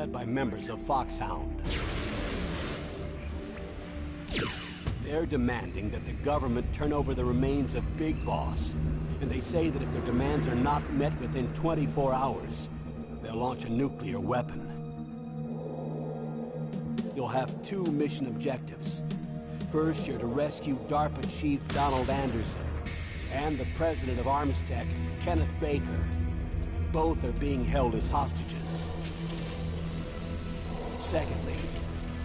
led by members of Foxhound. They're demanding that the government turn over the remains of Big Boss. And they say that if their demands are not met within 24 hours, they'll launch a nuclear weapon. You'll have two mission objectives. First, you're to rescue DARPA Chief Donald Anderson and the president of Armstech, Kenneth Baker. Both are being held as hostages. Secondly,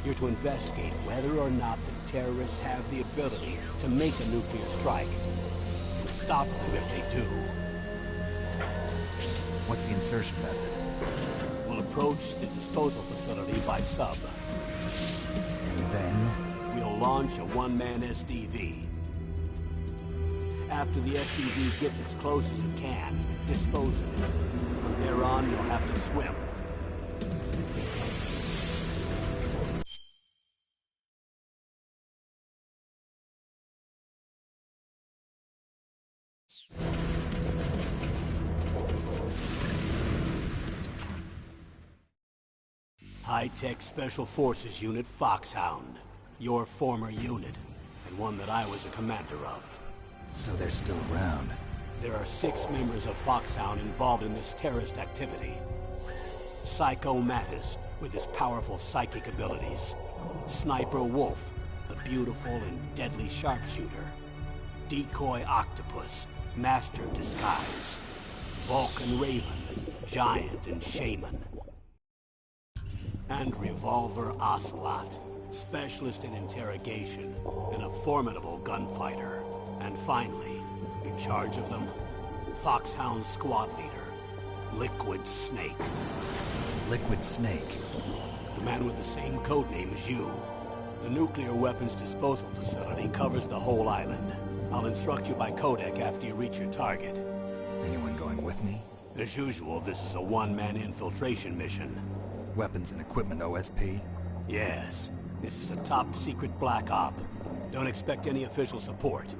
you're to investigate whether or not the terrorists have the ability to make a nuclear strike, and stop them if they do. What's the insertion method? We'll approach the disposal facility by sub. And then? We'll launch a one-man SDV. After the SDV gets as close as it can, dispose of it. From there on, you'll have to swim. High-Tech Special Forces Unit Foxhound. Your former unit, and one that I was a commander of. So they're still around. There are 6 members of Foxhound involved in this terrorist activity. Psycho Mattis, with his powerful psychic abilities. Sniper Wolf, the beautiful and deadly sharpshooter. Decoy Octopus, master of disguise. Vulcan Raven, giant and shaman. And Revolver Ocelot, specialist in interrogation and a formidable gunfighter. And finally, in charge of them, Foxhound's squad leader, Liquid Snake. Liquid Snake? The man with the same codename as you. The nuclear weapons disposal facility covers the whole island. I'll instruct you by codec after you reach your target. Anyone going with me? As usual, this is a one-man infiltration mission. Weapons and equipment OSP? Yes. This is a top-secret black op. Don't expect any official support.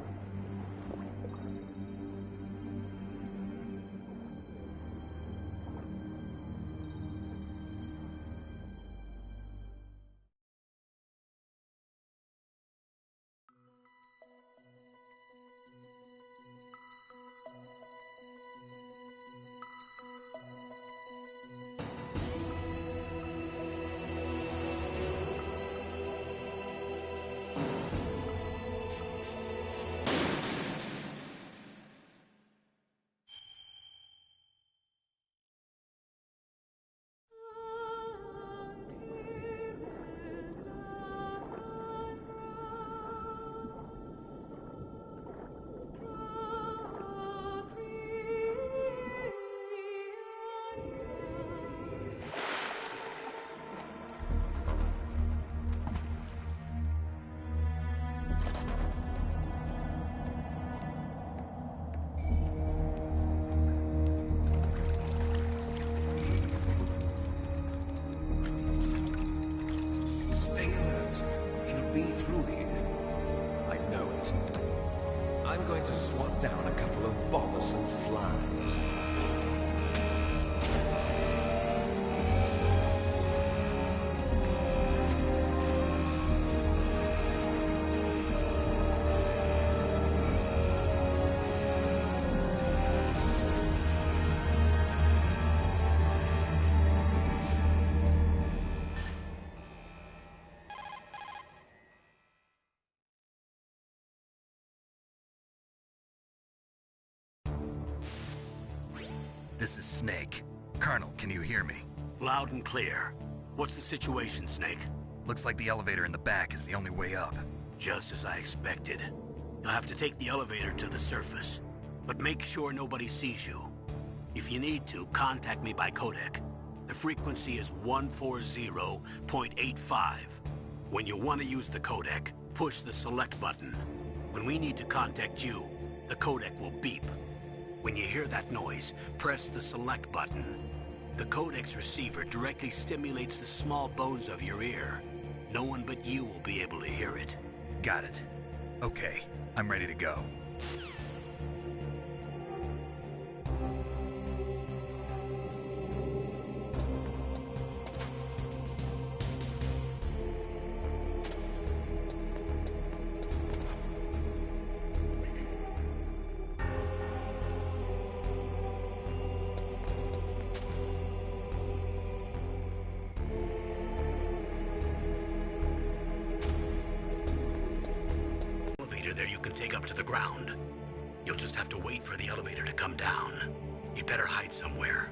I'm going to swat down a couple of bothersome flies. This is Snake. Colonel, can you hear me? Loud and clear. What's the situation, Snake? Looks like the elevator in the back is the only way up. Just as I expected. You'll have to take the elevator to the surface. But make sure nobody sees you. If you need to, contact me by codec. The frequency is 140.85. When you want to use the codec, push the select button. When we need to contact you, the codec will beep. When you hear that noise, press the select button. The codec's receiver directly stimulates the small bones of your ear. No one but you will be able to hear it. Got it. Okay, I'm ready to go. there you can take up to the ground. You'll just have to wait for the elevator to come down. You better hide somewhere.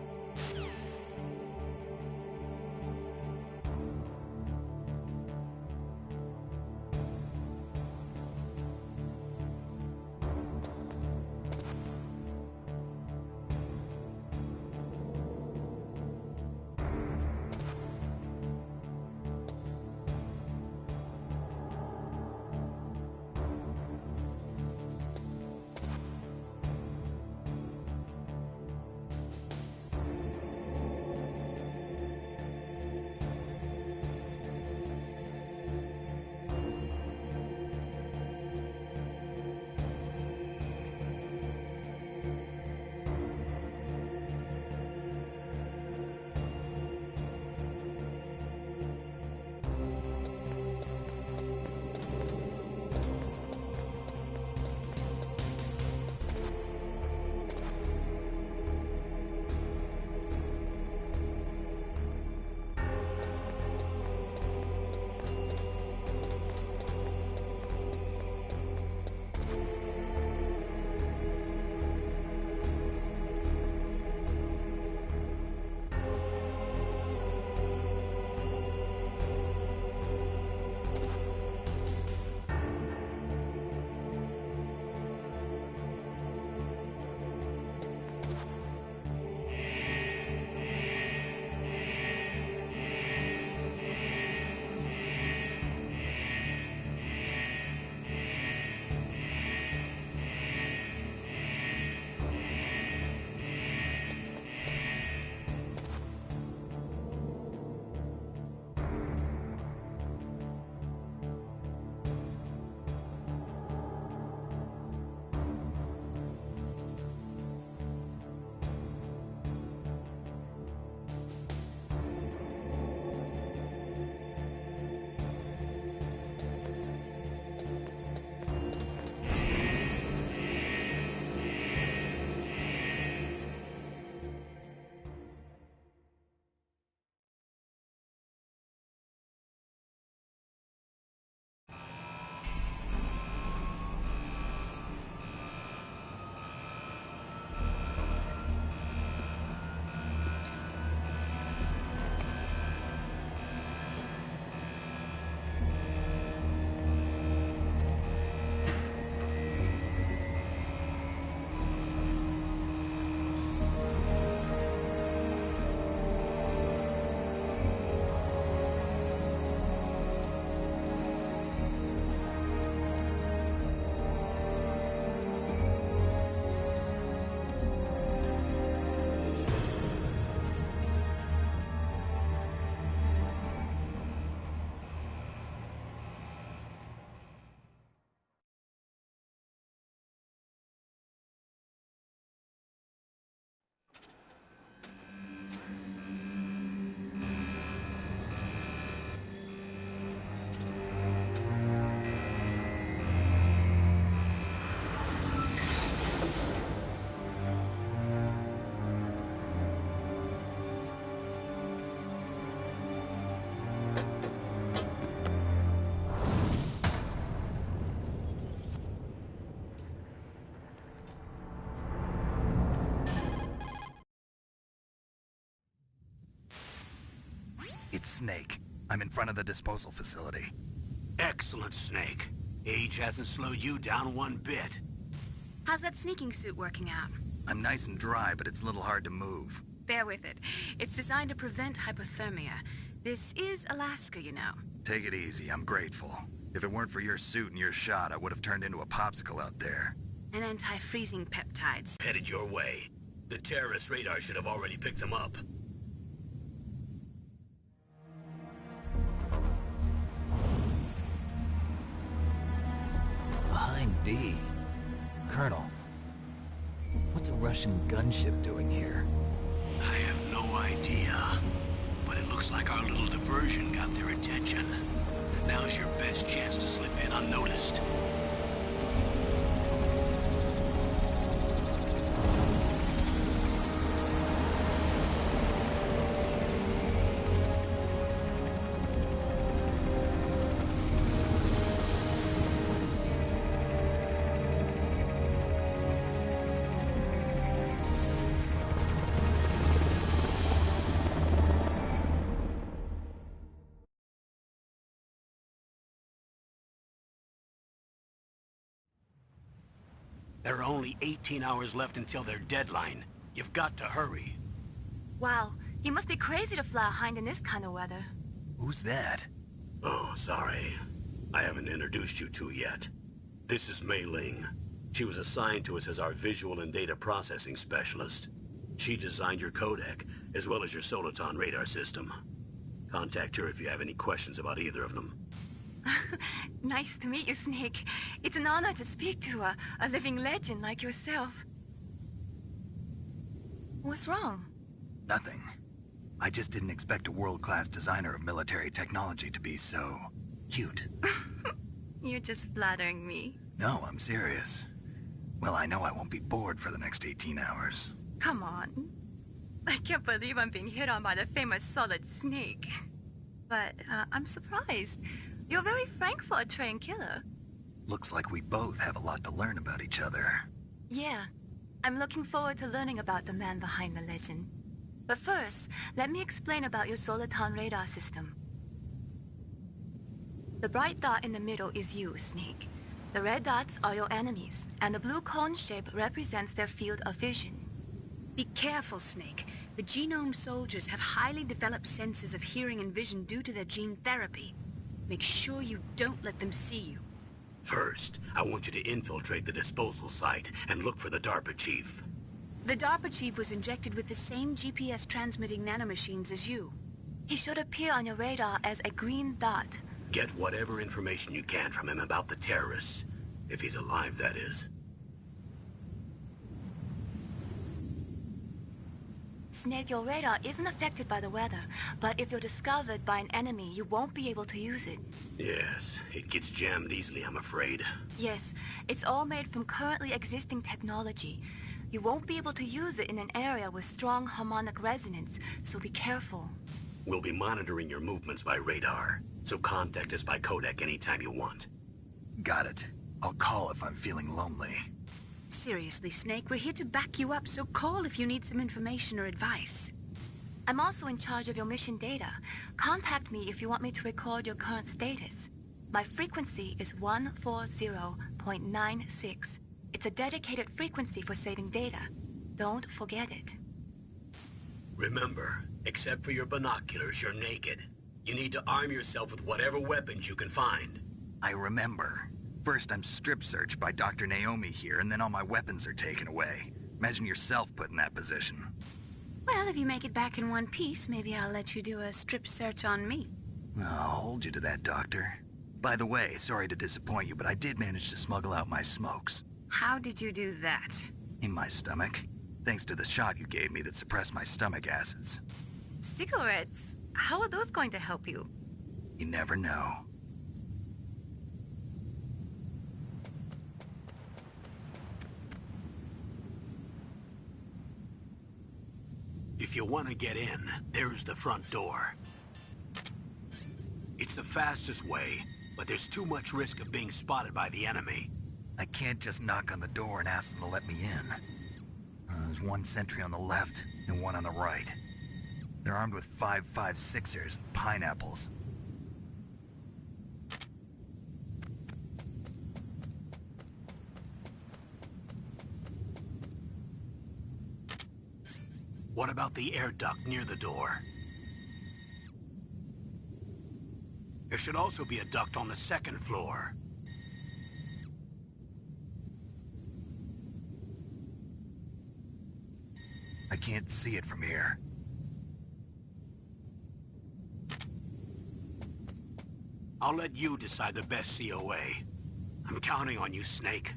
It's Snake. I'm in front of the disposal facility. Excellent, Snake. Age hasn't slowed you down one bit. How's that sneaking suit working out? I'm nice and dry, but it's a little hard to move. Bear with it. It's designed to prevent hypothermia. This is Alaska, you know. Take it easy, I'm grateful. If it weren't for your suit and your shot, I would have turned into a popsicle out there. And anti-freezing peptides. Headed your way. The terrorist radar should have already picked them up. Behind D. Colonel, what's a Russian gunship doing here? I have no idea. But it looks like our little diversion got their attention. Now's your best chance to slip in unnoticed. There are only 18 hours left until their deadline. You've got to hurry. Wow, you must be crazy to fly a hind in this kind of weather. Who's that? Oh, sorry. I haven't introduced you to yet. This is Mei Ling. She was assigned to us as our visual and data processing specialist. She designed your codec, as well as your Soliton radar system. Contact her if you have any questions about either of them. Nice to meet you, Snake. It's an honor to speak to a living legend like yourself. What's wrong? Nothing. I just didn't expect a world-class designer of military technology to be so... cute. You're just flattering me. No, I'm serious. Well, I know I won't be bored for the next 18 hours. Come on. I can't believe I'm being hit on by the famous Solid Snake. But I'm surprised. You're very frank for a trained killer. Looks like we both have a lot to learn about each other. Yeah. I'm looking forward to learning about the man behind the legend. But first, let me explain about your Soliton radar system. The bright dot in the middle is you, Snake. The red dots are your enemies, and the blue cone shape represents their field of vision. Be careful, Snake. The genome soldiers have highly developed senses of hearing and vision due to their gene therapy. Make sure you don't let them see you. First, I want you to infiltrate the disposal site and look for the DARPA chief. The DARPA chief was injected with the same GPS transmitting nanomachines as you. He should appear on your radar as a green dot. Get whatever information you can from him about the terrorists. If he's alive, that is. Snake, your radar isn't affected by the weather, but if you're discovered by an enemy, you won't be able to use it. Yes, it gets jammed easily, I'm afraid. Yes, it's all made from currently existing technology. You won't be able to use it in an area with strong harmonic resonance, so be careful. We'll be monitoring your movements by radar, so contact us by codec anytime you want. Got it. I'll call if I'm feeling lonely. Seriously, Snake, we're here to back you up, so call if you need some information or advice. I'm also in charge of your mission data. Contact me if you want me to record your current status. My frequency is 140.96. It's a dedicated frequency for saving data. Don't forget it. Remember, except for your binoculars, you're naked. You need to arm yourself with whatever weapons you can find. I remember. First, I'm strip-searched by Dr. Naomi here, and then all my weapons are taken away. Imagine yourself put in that position. Well, if you make it back in one piece, maybe I'll let you do a strip search on me. I'll hold you to that, Doctor. By the way, sorry to disappoint you, but I did manage to smuggle out my smokes. How did you do that? In my stomach. Thanks to the shot you gave me that suppressed my stomach acids. Cigarettes? How are those going to help you? You never know. If you want to get in, there's the front door. It's the fastest way, but there's too much risk of being spotted by the enemy. I can't just knock on the door and ask them to let me in. There's one sentry on the left and one on the right. They're armed with 5.56ers and pineapples. What about the air duct near the door? There should also be a duct on the second floor. I can't see it from here. I'll let you decide the best COA. I'm counting on you, Snake.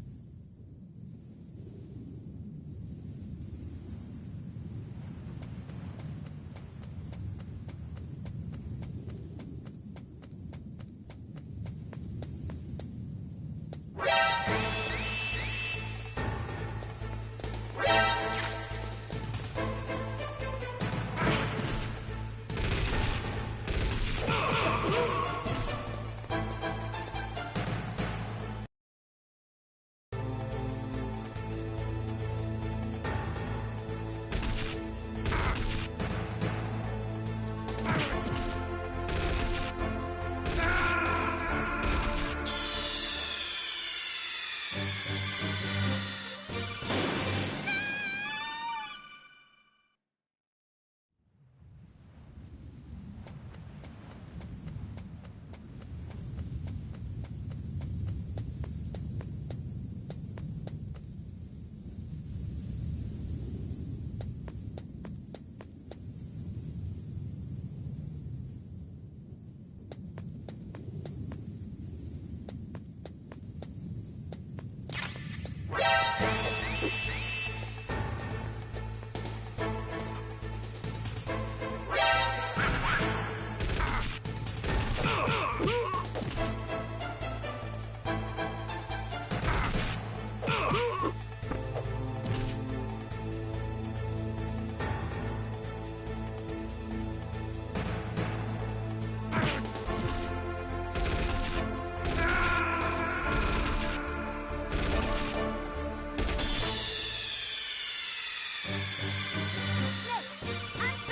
Answer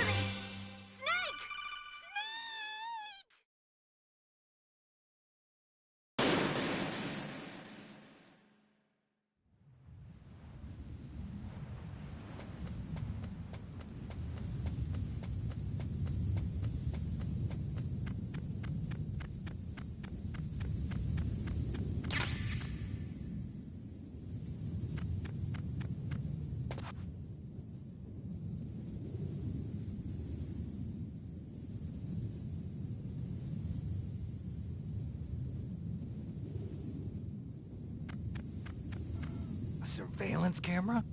me! Snake! A surveillance camera?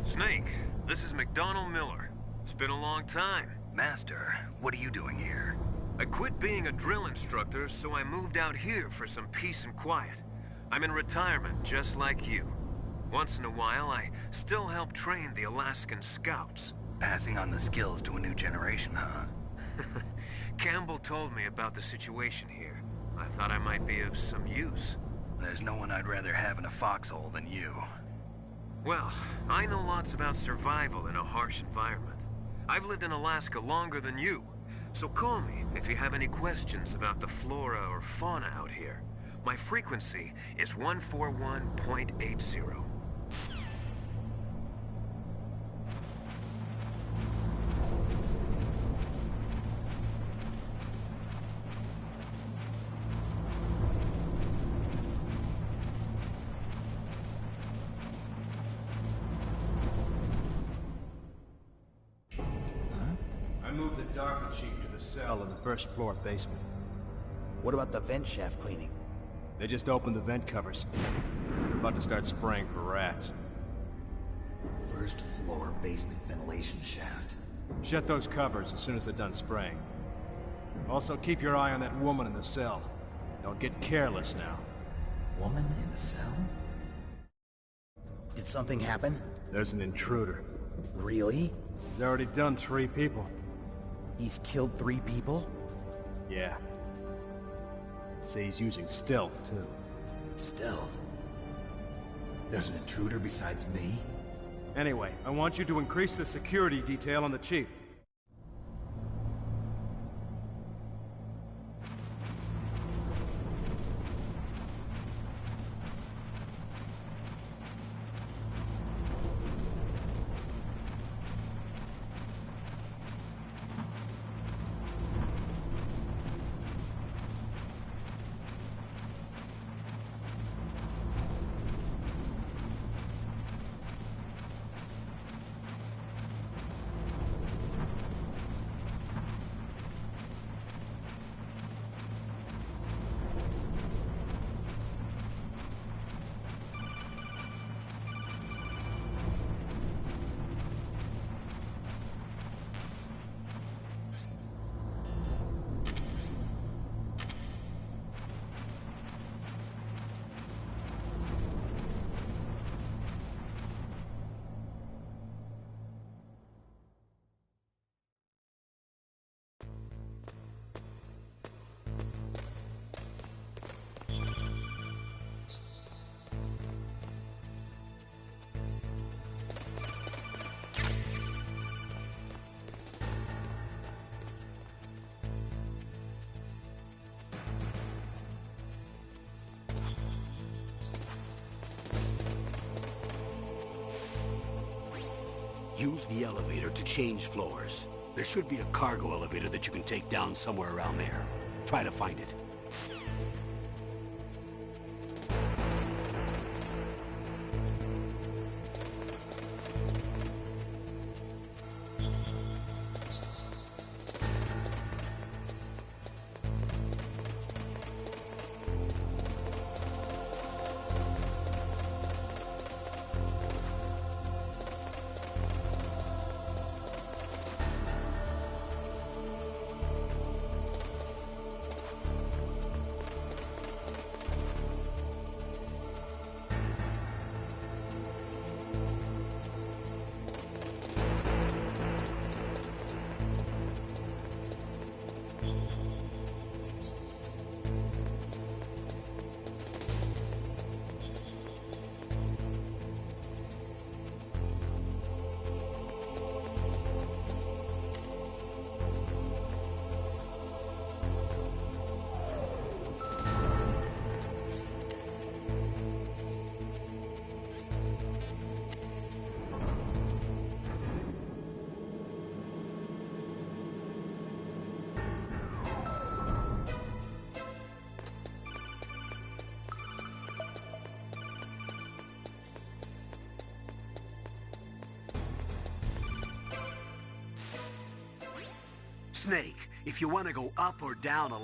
Snake, this is McDonald Miller. It's been a long time. Master, what are you doing here? I quit being a drill instructor, so I moved out here for some peace and quiet. I'm in retirement, just like you. Once in a while, I still help train the Alaskan Scouts. Passing on the skills to a new generation, huh? Campbell told me about the situation here. I thought I might be of some use. There's no one I'd rather have in a foxhole than you. Well, I know lots about survival in a harsh environment. I've lived in Alaska longer than you, so call me if you have any questions about the flora or fauna out here. My frequency is 141.80. I moved the Darker Chief to the cell in the first floor basement. What about the vent shaft cleaning? They just opened the vent covers. They're about to start spraying for rats. First floor basement ventilation shaft. Shut those covers as soon as they're done spraying. Also, keep your eye on that woman in the cell. Don't get careless now. Woman in the cell? Did something happen? There's an intruder. Really? He's already done 3 people. He's killed 3 people? Yeah. Say he's using stealth, too. Stealth? There's an intruder besides me? Anyway, I want you to increase the security detail on the Chief. Use the elevator to change floors. There should be a cargo elevator that you can take down somewhere around there. Try to find it. Snake, if you want to go up or down a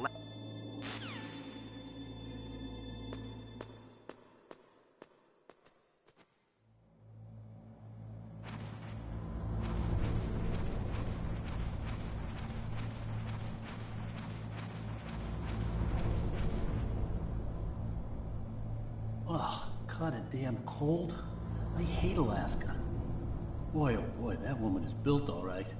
Ugh, kinda damn cold. I hate Alaska. Boy, oh boy, that woman is built all right.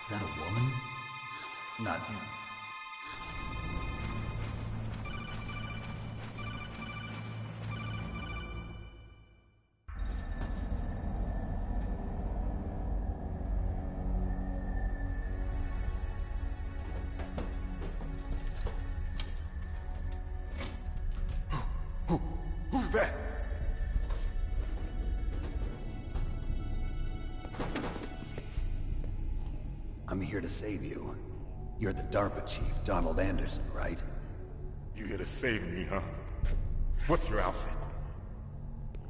Is that a woman? Not him. Who's that? I'm here to save you. You're the DARPA chief, Donald Anderson, right? You here to save me, huh? What's your outfit?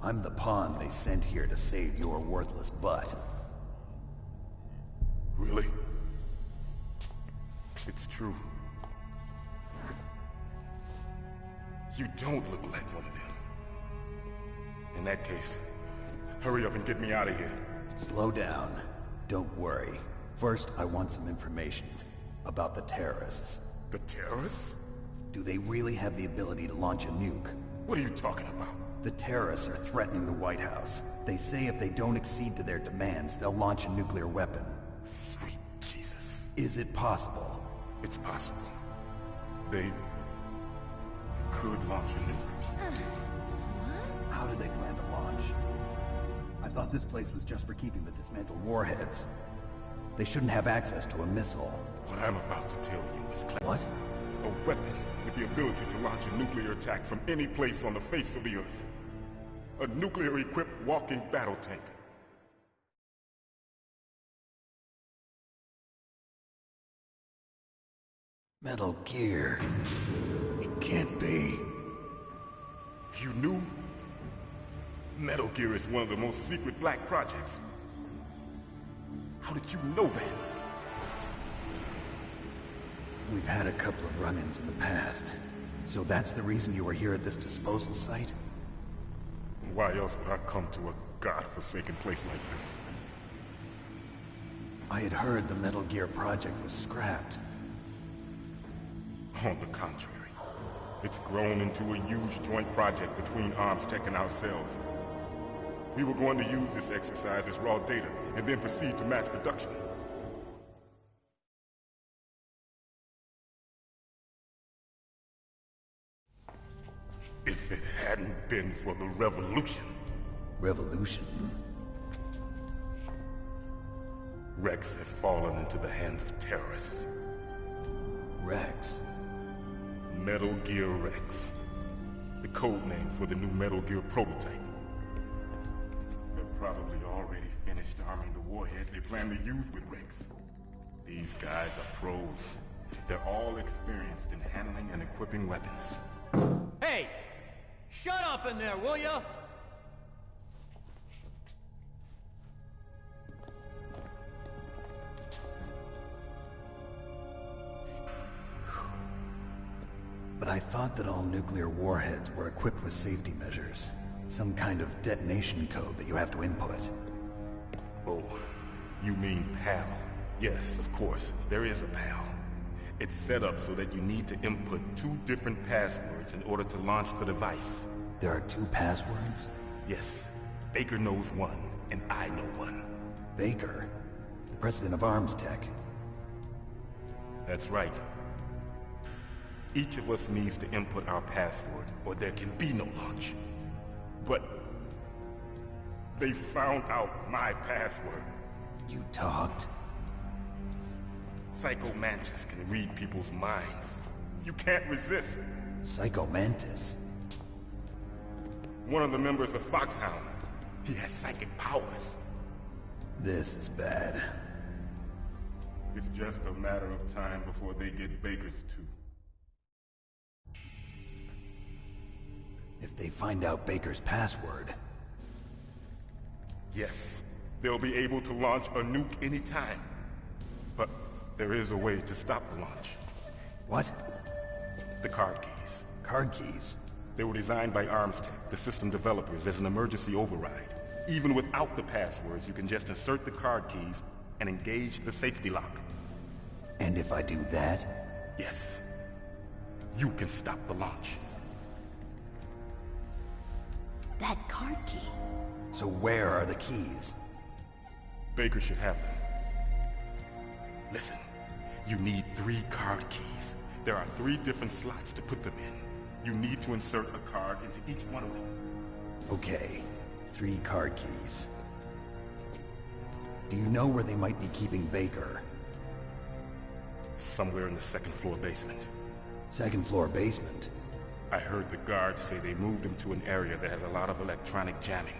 I'm the pawn they sent here to save your worthless butt. Really? It's true. You don't look like one of them. In that case, hurry up and get me out of here. Slow down. Don't worry. First, I want some information about the terrorists. The terrorists? Do they really have the ability to launch a nuke? What are you talking about? The terrorists are threatening the White House. They say if they don't accede to their demands, they'll launch a nuclear weapon. Sweet Jesus. Is it possible? It's possible. They could launch a nuke. How do they plan to launch? I thought this place was just for keeping the dismantled warheads. They shouldn't have access to a missile. What I'm about to tell you is clever. What? A weapon with the ability to launch a nuclear attack from any place on the face of the Earth. A nuclear-equipped walking battle tank. Metal Gear. It can't be. You knew? Metal Gear is one of the most secret black projects. How did you know that? We've had a couple of run-ins in the past. So that's the reason you were here at this disposal site? Why else would I come to a godforsaken place like this. I had heard the Metal Gear project was scrapped. On the contrary, it's grown into a huge joint project between Arms Tech and ourselves. We were going to use this exercise as raw data and then proceed to mass production. If it hadn't been for the revolution. Revolution? Rex has fallen into the hands of terrorists. Rex? Metal Gear Rex. The code name for the new Metal Gear prototype. They're probably already finished arming the warhead they plan to use with Rex. These guys are pros. They're all experienced in handling and equipping weapons. Hey! Shut up in there, will ya? But I thought that all nuclear warheads were equipped with safety measures. Some kind of detonation code that you have to input. Oh, you mean PAL? Yes, of course, there is a PAL. It's set up so that you need to input 2 different passwords in order to launch the device. There are 2 passwords? Yes. Baker knows one, and I know one. Baker? The president of Arms Tech? That's right. Each of us needs to input our password, or there can be no launch. But they found out my password. You talked? Psycho Mantis can read people's minds. You can't resist. Psycho Mantis? One of the members of Foxhound. He has psychic powers. This is bad. It's just a matter of time before they get Baker's too. If they find out Baker's password... Yes, they'll be able to launch a nuke anytime. But there is a way to stop the launch. What? The card keys. Card keys? They were designed by Arms Tech, the system developers, as an emergency override. Even without the passwords, you can just insert the card keys and engage the safety lock. And if I do that? Yes. You can stop the launch. That card key. So where are the keys? Baker should have them. Listen, you need 3 card keys. There are 3 different slots to put them in. You need to insert a card into each one of them. Okay, 3 card keys. Do you know where they might be keeping Baker? Somewhere in the 2nd floor basement. 2nd floor basement? I heard the guards say they moved him to an area that has a lot of electronic jamming.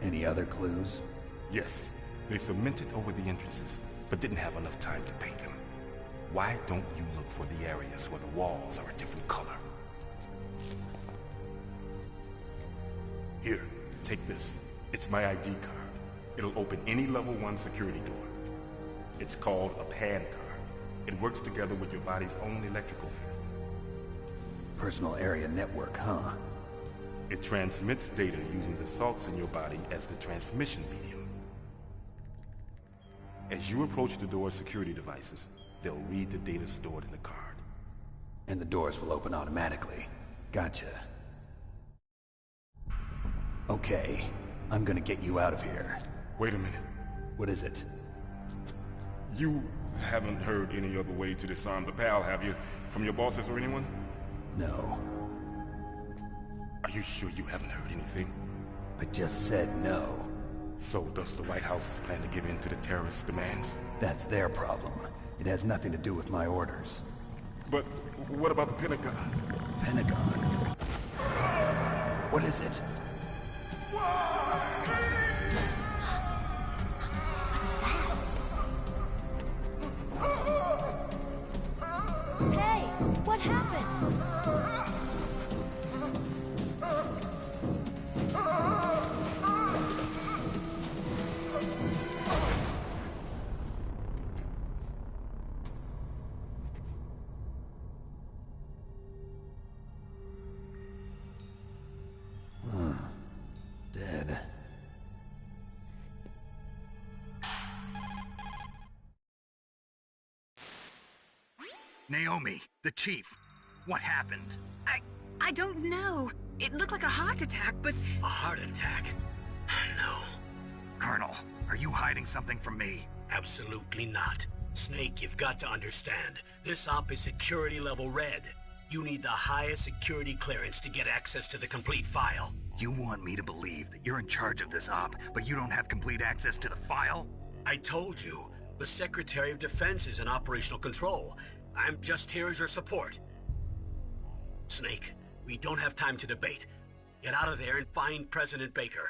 Any other clues? Yes. They cemented over the entrances, but didn't have enough time to paint them. Why don't you look for the areas where the walls are a different color? Here, take this. It's my ID card. It'll open any level 1 security door. It's called a PAN card. It works together with your body's own electrical field. Personal area network, huh? It transmits data using the salts in your body as the transmission medium. As you approach the door's security devices, they'll read the data stored in the card. And the doors will open automatically. Gotcha. Okay, I'm gonna get you out of here. Wait a minute. What is it? You haven't heard any other way to disarm the PAL, have you? From your bosses or anyone? No. Are you sure you haven't heard anything? I just said no. So does the White House plan to give in to the terrorists' demands? That's their problem. It has nothing to do with my orders. But what about the Pentagon? Pentagon? What is it? Hey, what happened? Naomi, the chief. What happened? I don't know. It looked like a heart attack, but... A heart attack? No. Colonel, are you hiding something from me? Absolutely not. Snake, you've got to understand. This op is security level red. You need the highest security clearance to get access to the complete file. You want me to believe that you're in charge of this op, but you don't have complete access to the file? I told you. The Secretary of Defense is in operational control. I'm just here as your support. Snake, we don't have time to debate. Get out of there and find President Baker.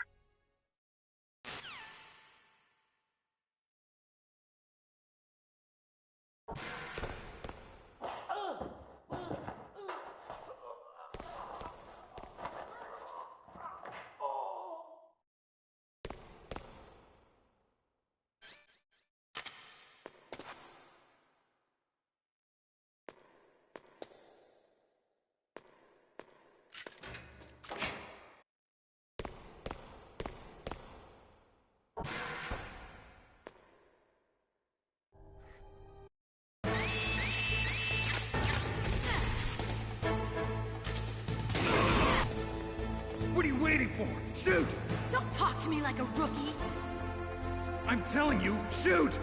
What are you waiting for? Shoot! Don't talk to me like a rookie. I'm telling you, shoot!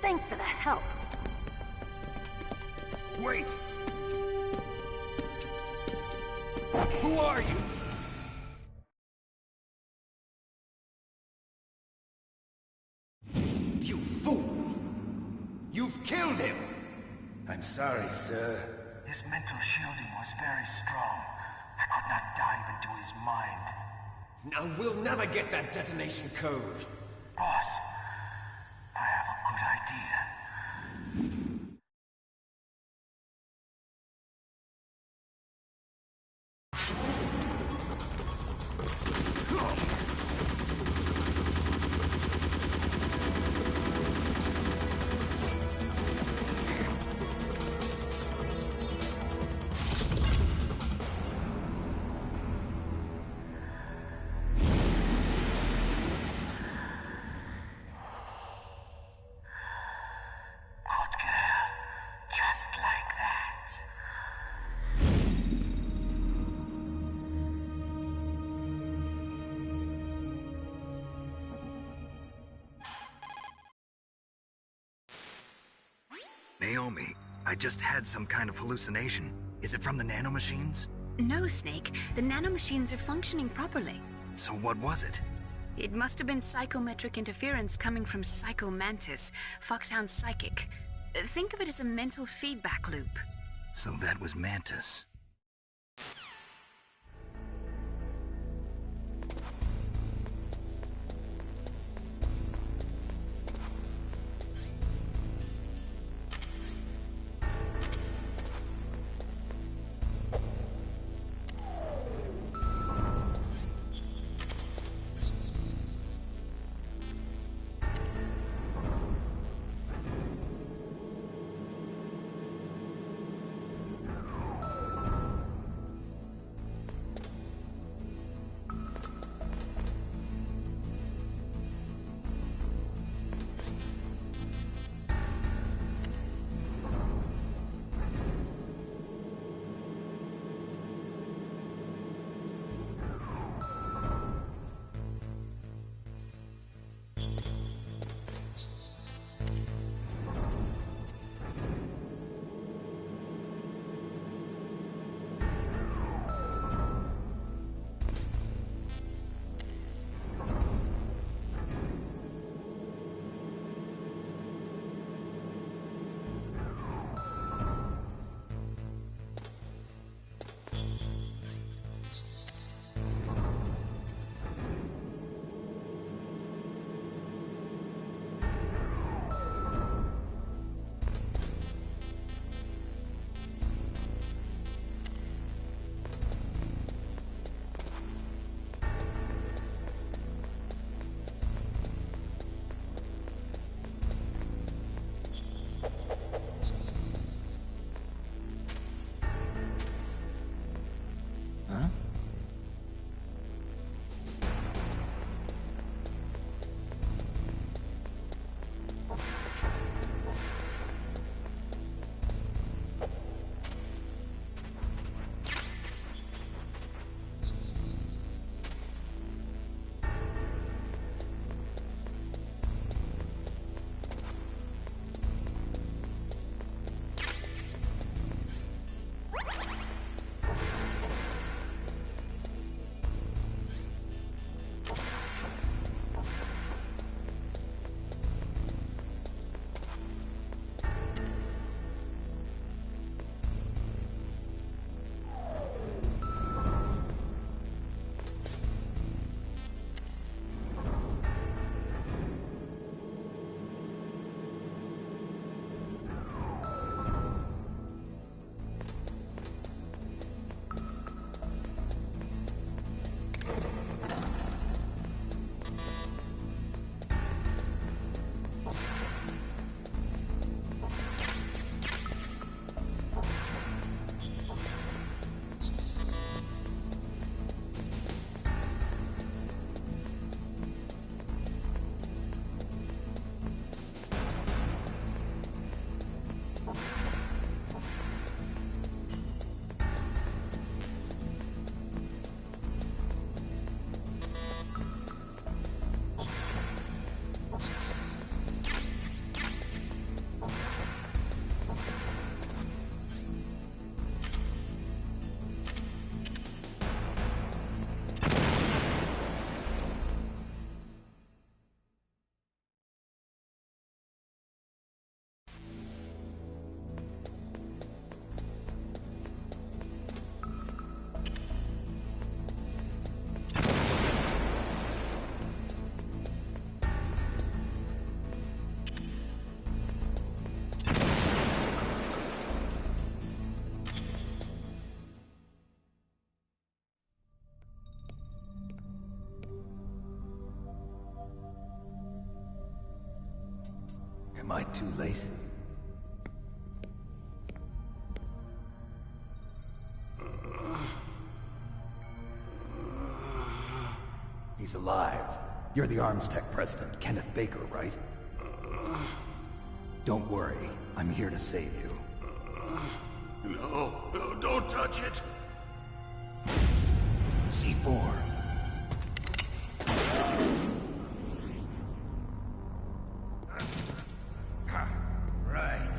Thanks for the help. Wait! Who are you? You fool! You've killed him! I'm sorry, sir. His mental shielding was very strong. I could not dive into his mind. Now we'll never get that detonation code. Boss, I have a good idea. Naomi, I just had some kind of hallucination. Is it from the nanomachines? No, Snake. The nanomachines are functioning properly. So what was it? It must have been psychometric interference coming from Psycho Mantis, Foxhound's psychic. Think of it as a mental feedback loop. So that was Mantis. Am I too late? He's alive. You're the Arms Tech president, Kenneth Baker, right? Don't worry. I'm here to save you. No, don't touch it! C4. Right.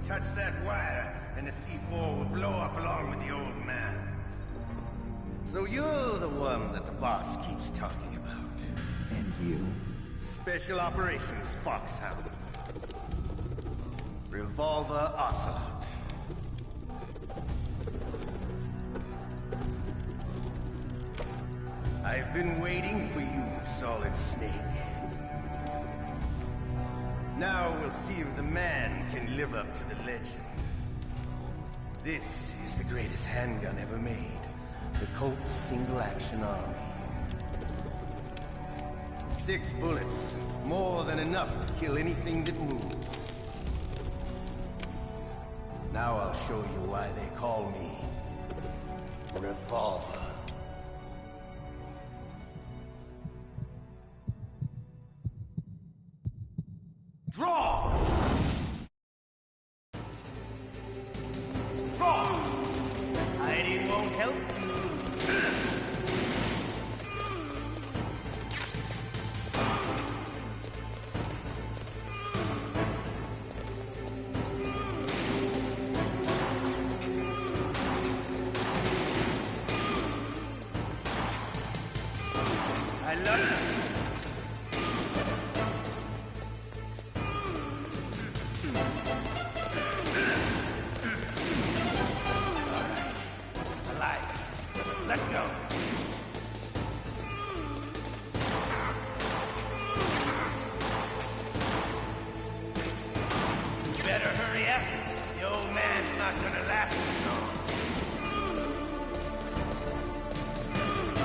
Touch that wire, and the C4 will blow up along with the old man. So you're the one that the boss keeps talking about. And you? Special Operations Foxhound. Revolver Ocelot. I've been waiting for you, Solid Snake. Now we'll see if the man can live up to the legend. This is the greatest handgun ever made. The Colt's Single-Action Army. 6 bullets, more than enough to kill anything that moves. Now I'll show you why they call me Revolver. Draw! Draw! Hiding won't help you. I love you. Let's go. You better hurry up. The old man's not gonna last too long.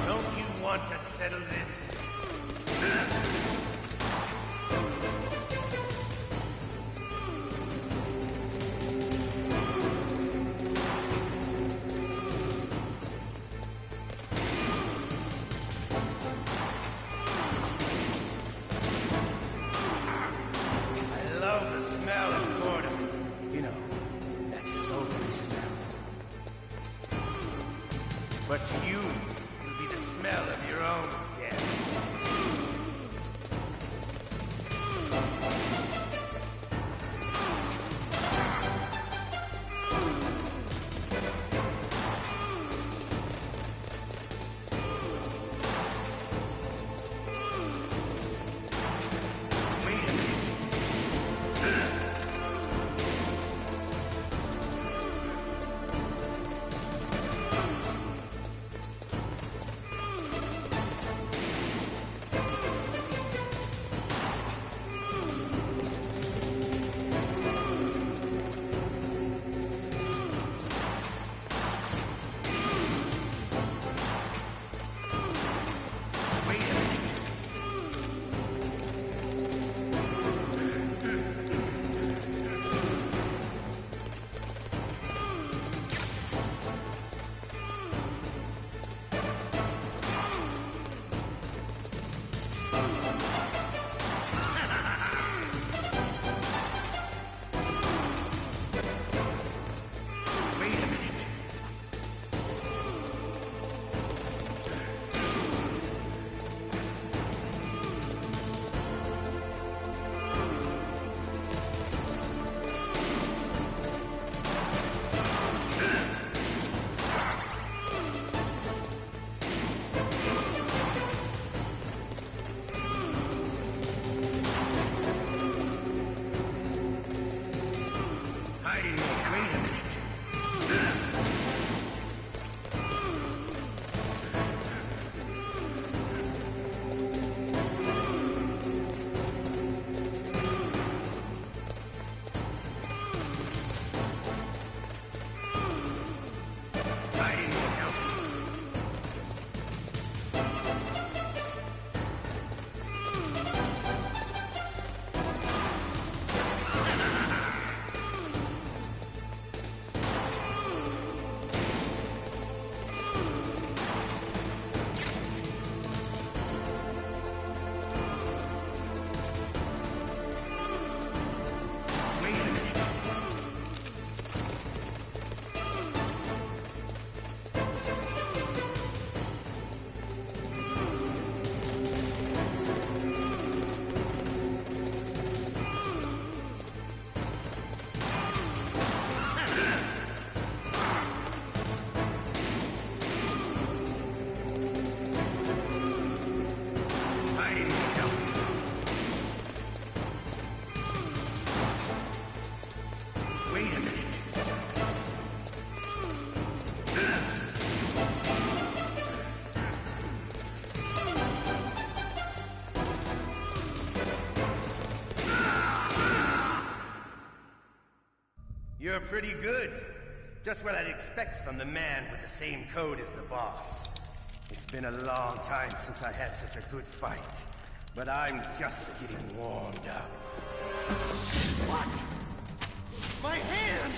Don't you want to settle this? But to you, it'll be the smell of your own death. You're pretty good. Just what I'd expect from the man with the same code as the boss. It's been a long time since I had such a good fight, but I'm just getting warmed up. What? My hand!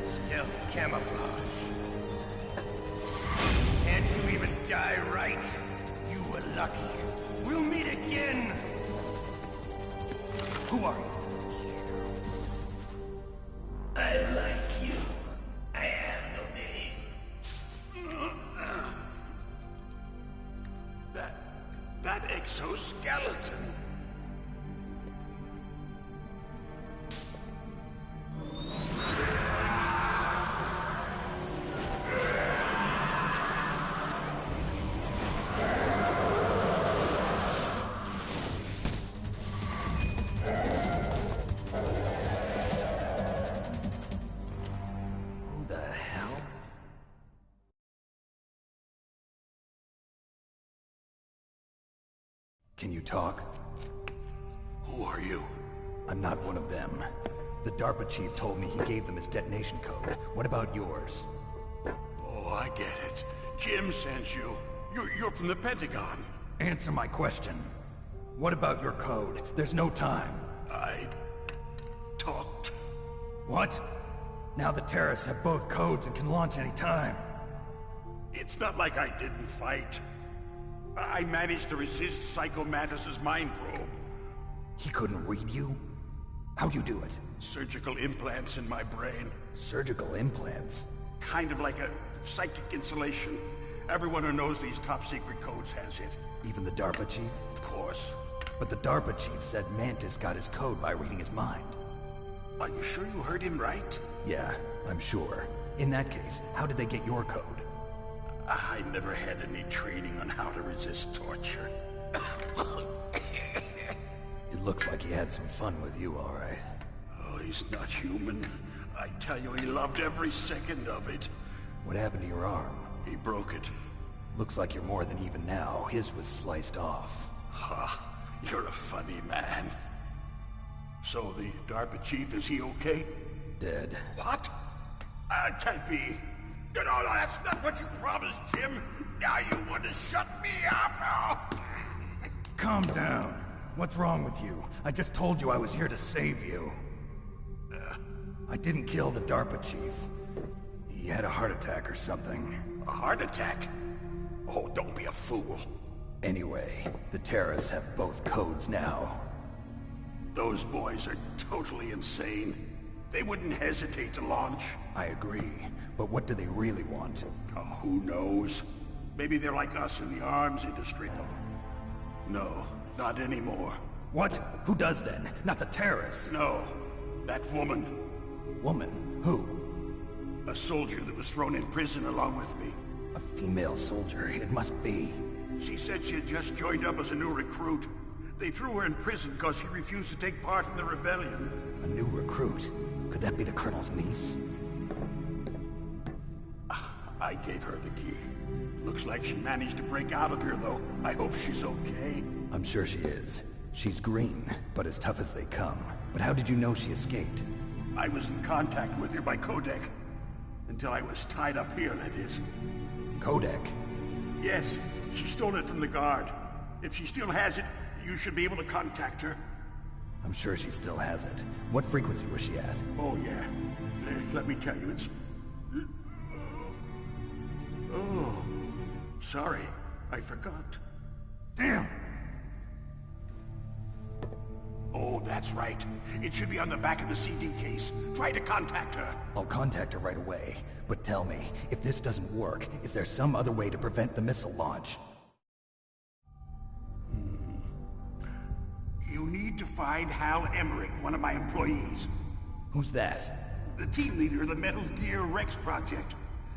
Stealth camouflage. Can't you even die right? You were lucky. We'll meet again! Who are you? I like you. I have no name. That exoskeleton. Can you talk? Who are you? I'm not one of them. The DARPA chief told me he gave them his detonation code. What about yours? Oh, I get it. Jim sent you. You're from the Pentagon. Answer my question. What about your code? There's no time. I talked. What? Now the terrorists have both codes and can launch any time. It's not like I didn't fight. I managed to resist Psycho Mantis's mind probe. He couldn't read you? How'd you do it? Surgical implants in my brain. Surgical implants? Kind of like a psychic insulation. Everyone who knows these top secret codes has it. Even the DARPA chief? Of course. But the DARPA chief said Mantis got his code by reading his mind. Are you sure you heard him right? Yeah, I'm sure. In that case, how did they get your code? I never had any training on how to resist torture. It looks like he had some fun with you, all right. Oh, he's not human. I tell you, he loved every second of it. What happened to your arm? He broke it. Looks like you're more than even now. His was sliced off. Ha, you're a funny man. So the DARPA chief, is he okay? Dead. What? Can't be. No, that's not what you promised, Jim. Now you want to shut me up? Calm down. What's wrong with you? I just told you I was here to save you. I didn't kill the DARPA chief. He had a heart attack or something. A heart attack? Oh, don't be a fool. Anyway, the terrorists have both codes now. Those boys are totally insane. They wouldn't hesitate to launch. I agree, but what do they really want? Oh, who knows? Maybe they're like us in the arms industry. No, not anymore. What? Who does then? Not the terrorists? No, that woman. Woman? Who? A soldier that was thrown in prison along with me. A female soldier, it must be. She said she had just joined up as a new recruit. They threw her in prison because she refused to take part in the rebellion. A new recruit? Could that be the Colonel's niece? I gave her the key. Looks like she managed to break out of here, though. I hope she's okay. I'm sure she is. She's green, but as tough as they come. But how did you know she escaped? I was in contact with her by codec. Until I was tied up here, that is. Codec? Yes, she stole it from the guard. If she still has it, you should be able to contact her. I'm sure she still has it. What frequency was she at? Oh, yeah. Let me tell you, it's... Oh, sorry. I forgot. Damn! Oh, that's right. It should be on the back of the CD case. Try to contact her. I'll contact her right away. But tell me, if this doesn't work, is there some other way to prevent the missile launch? You need to find Hal Emmerich, one of my employees. Who's that? The team leader of the Metal Gear Rex project.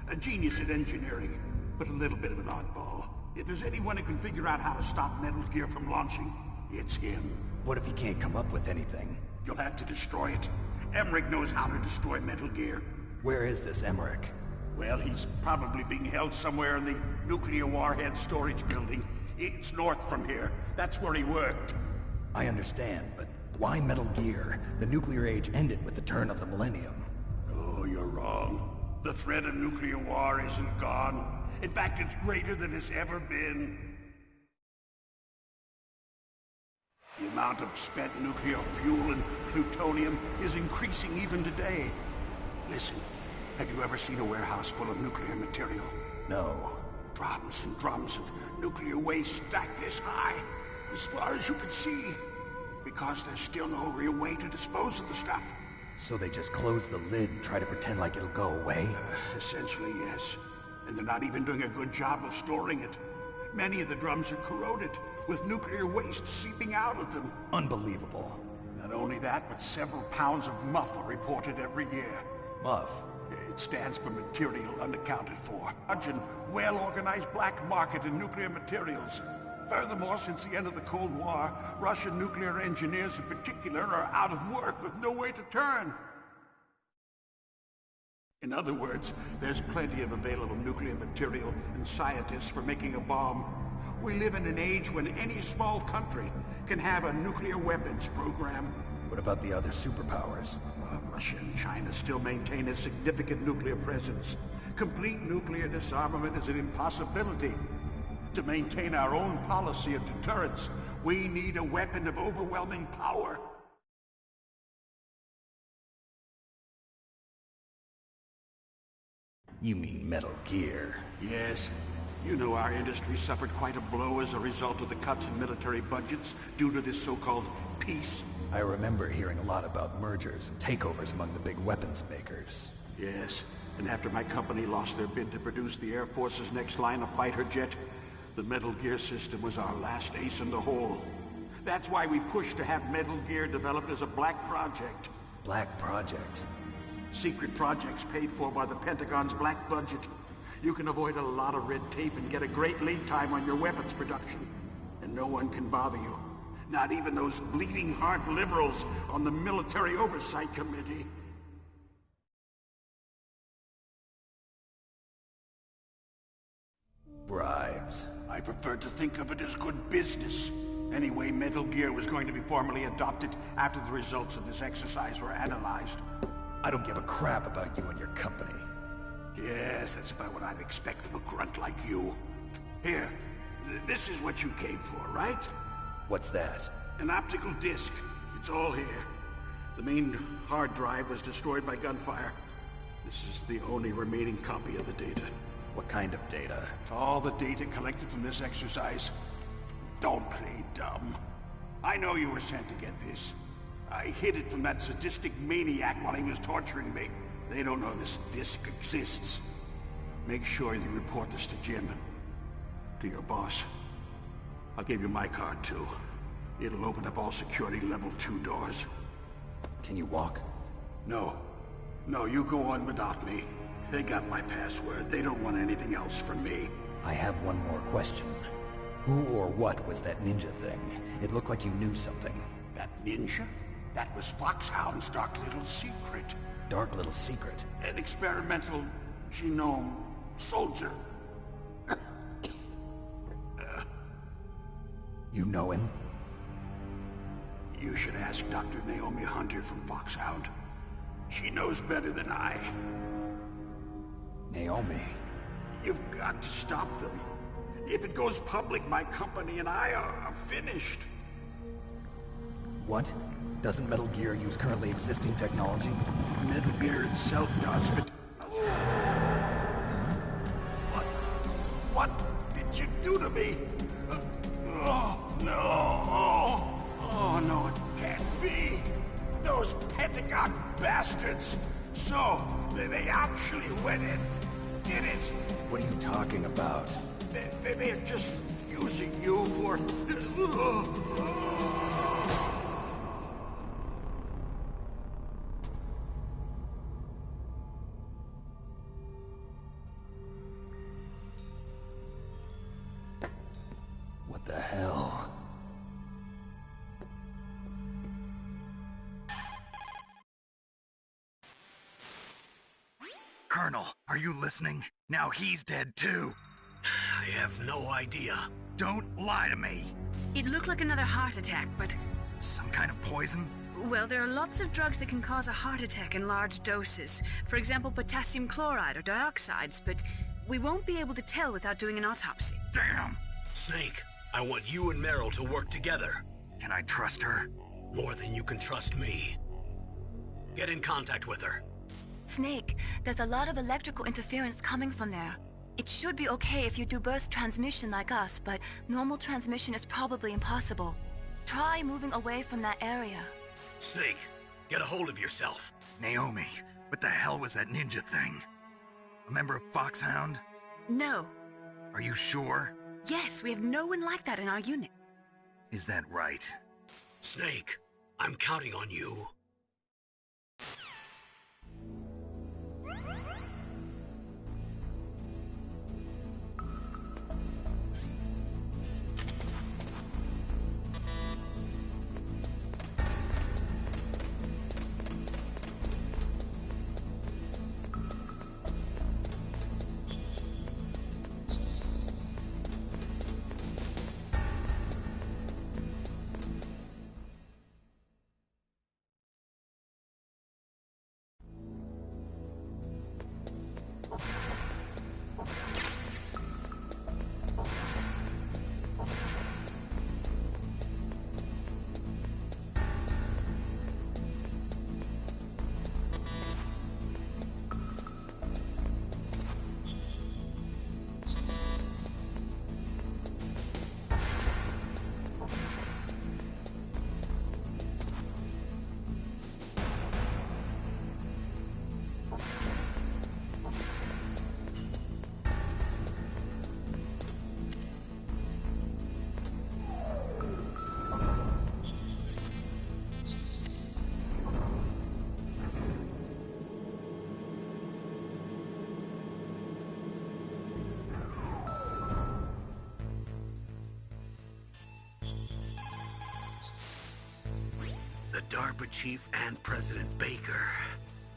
A genius at engineering, but a little bit of an oddball. If there's anyone who can figure out how to stop Metal Gear from launching, it's him. What if he can't come up with anything? You'll have to destroy it. Emmerich knows how to destroy Metal Gear. Where is this Emmerich? Well, he's probably being held somewhere in the nuclear warhead storage building. It's north from here. That's where he worked. I understand, but why Metal Gear? The nuclear age ended with the turn of the millennium. Oh, you're wrong. The threat of nuclear war isn't gone. In fact, it's greater than it's ever been. The amount of spent nuclear fuel and plutonium is increasing even today. Listen, have you ever seen a warehouse full of nuclear material? No. Drums and drums of nuclear waste stacked this high, as far as you can see. Because there's still no real way to dispose of the stuff. So they just close the lid and try to pretend like it'll go away? Essentially, yes. And they're not even doing a good job of storing it. Many of the drums are corroded, with nuclear waste seeping out of them. Unbelievable. Not only that, but several pounds of muff are reported every year. Muff? It stands for material unaccounted for. Large and well-organized black market in nuclear materials. Furthermore, since the end of the Cold War, Russian nuclear engineers in particular are out of work with no way to turn. In other words, there's plenty of available nuclear material and scientists for making a bomb. We live in an age when any small country can have a nuclear weapons program. What about the other superpowers? Russia and China still maintain a significant nuclear presence. Complete nuclear disarmament is an impossibility. To maintain our own policy of deterrence, we need a weapon of overwhelming power. You mean Metal Gear? Yes. You know our industry suffered quite a blow as a result of the cuts in military budgets due to this so-called peace. I remember hearing a lot about mergers and takeovers among the big weapons makers. Yes, and after my company lost their bid to produce the Air Force's next line of fighter jet, the Metal Gear system was our last ace in the hole. That's why we pushed to have Metal Gear developed as a black project. Black project? Secret projects paid for by the Pentagon's black budget. You can avoid a lot of red tape and get a great lead time on your weapons production. And no one can bother you. Not even those bleeding heart liberals on the Military Oversight Committee. Bribes. I prefer to think of it as good business. Anyway, Metal Gear was going to be formally adopted after the results of this exercise were analyzed. I don't give a crap about you and your company. Yes, that's about what I'd expect from a grunt like you. Here, this is what you came for, right? What's that? An optical disc. It's all here. The main hard drive was destroyed by gunfire. This is the only remaining copy of the data. What kind of data? All the data collected from this exercise. Don't play dumb. I know you were sent to get this. I hid it from that sadistic maniac while he was torturing me. They don't know this disc exists. Make sure you report this to Jim. To your boss. I'll give you my card, too. It'll open up all security level 2 doors. Can you walk? No. No, you go on without me. They got my password. They don't want anything else from me. I have one more question. Who or what was that ninja thing? It looked like you knew something. That ninja? That was Foxhound's dark little secret. Dark little secret? An experimental genome soldier. You know him? You should ask Dr. Naomi Hunter from Foxhound. She knows better than I. Naomi? You've got to stop them. If it goes public, my company and I are finished. What? Doesn't Metal Gear use currently existing technology? Metal Gear itself does, but... What did you do to me? Oh, no. Oh, no, it can't be. Those Pentagon bastards. So, they actually went and did it. What are you talking about? They're just using you for... What the hell? Colonel, are you listening? Now he's dead too. I have no idea. Don't lie to me. It looked like another heart attack, but... Some kind of poison? Well, there are lots of drugs that can cause a heart attack in large doses. For example, potassium chloride or dioxides, but we won't be able to tell without doing an autopsy. Damn! Snake, I want you and Meryl to work together. Can I trust her? More than you can trust me. Get in contact with her. Snake, there's a lot of electrical interference coming from there. It should be okay if you do burst transmission like us, but normal transmission is probably impossible. Try moving away from that area. Snake, get a hold of yourself. Naomi, what the hell was that ninja thing? A member of Foxhound? No. Are you sure? Yes, we have no one like that in our unit. Is that right? Snake, I'm counting on you. The DARPA chief and President Baker.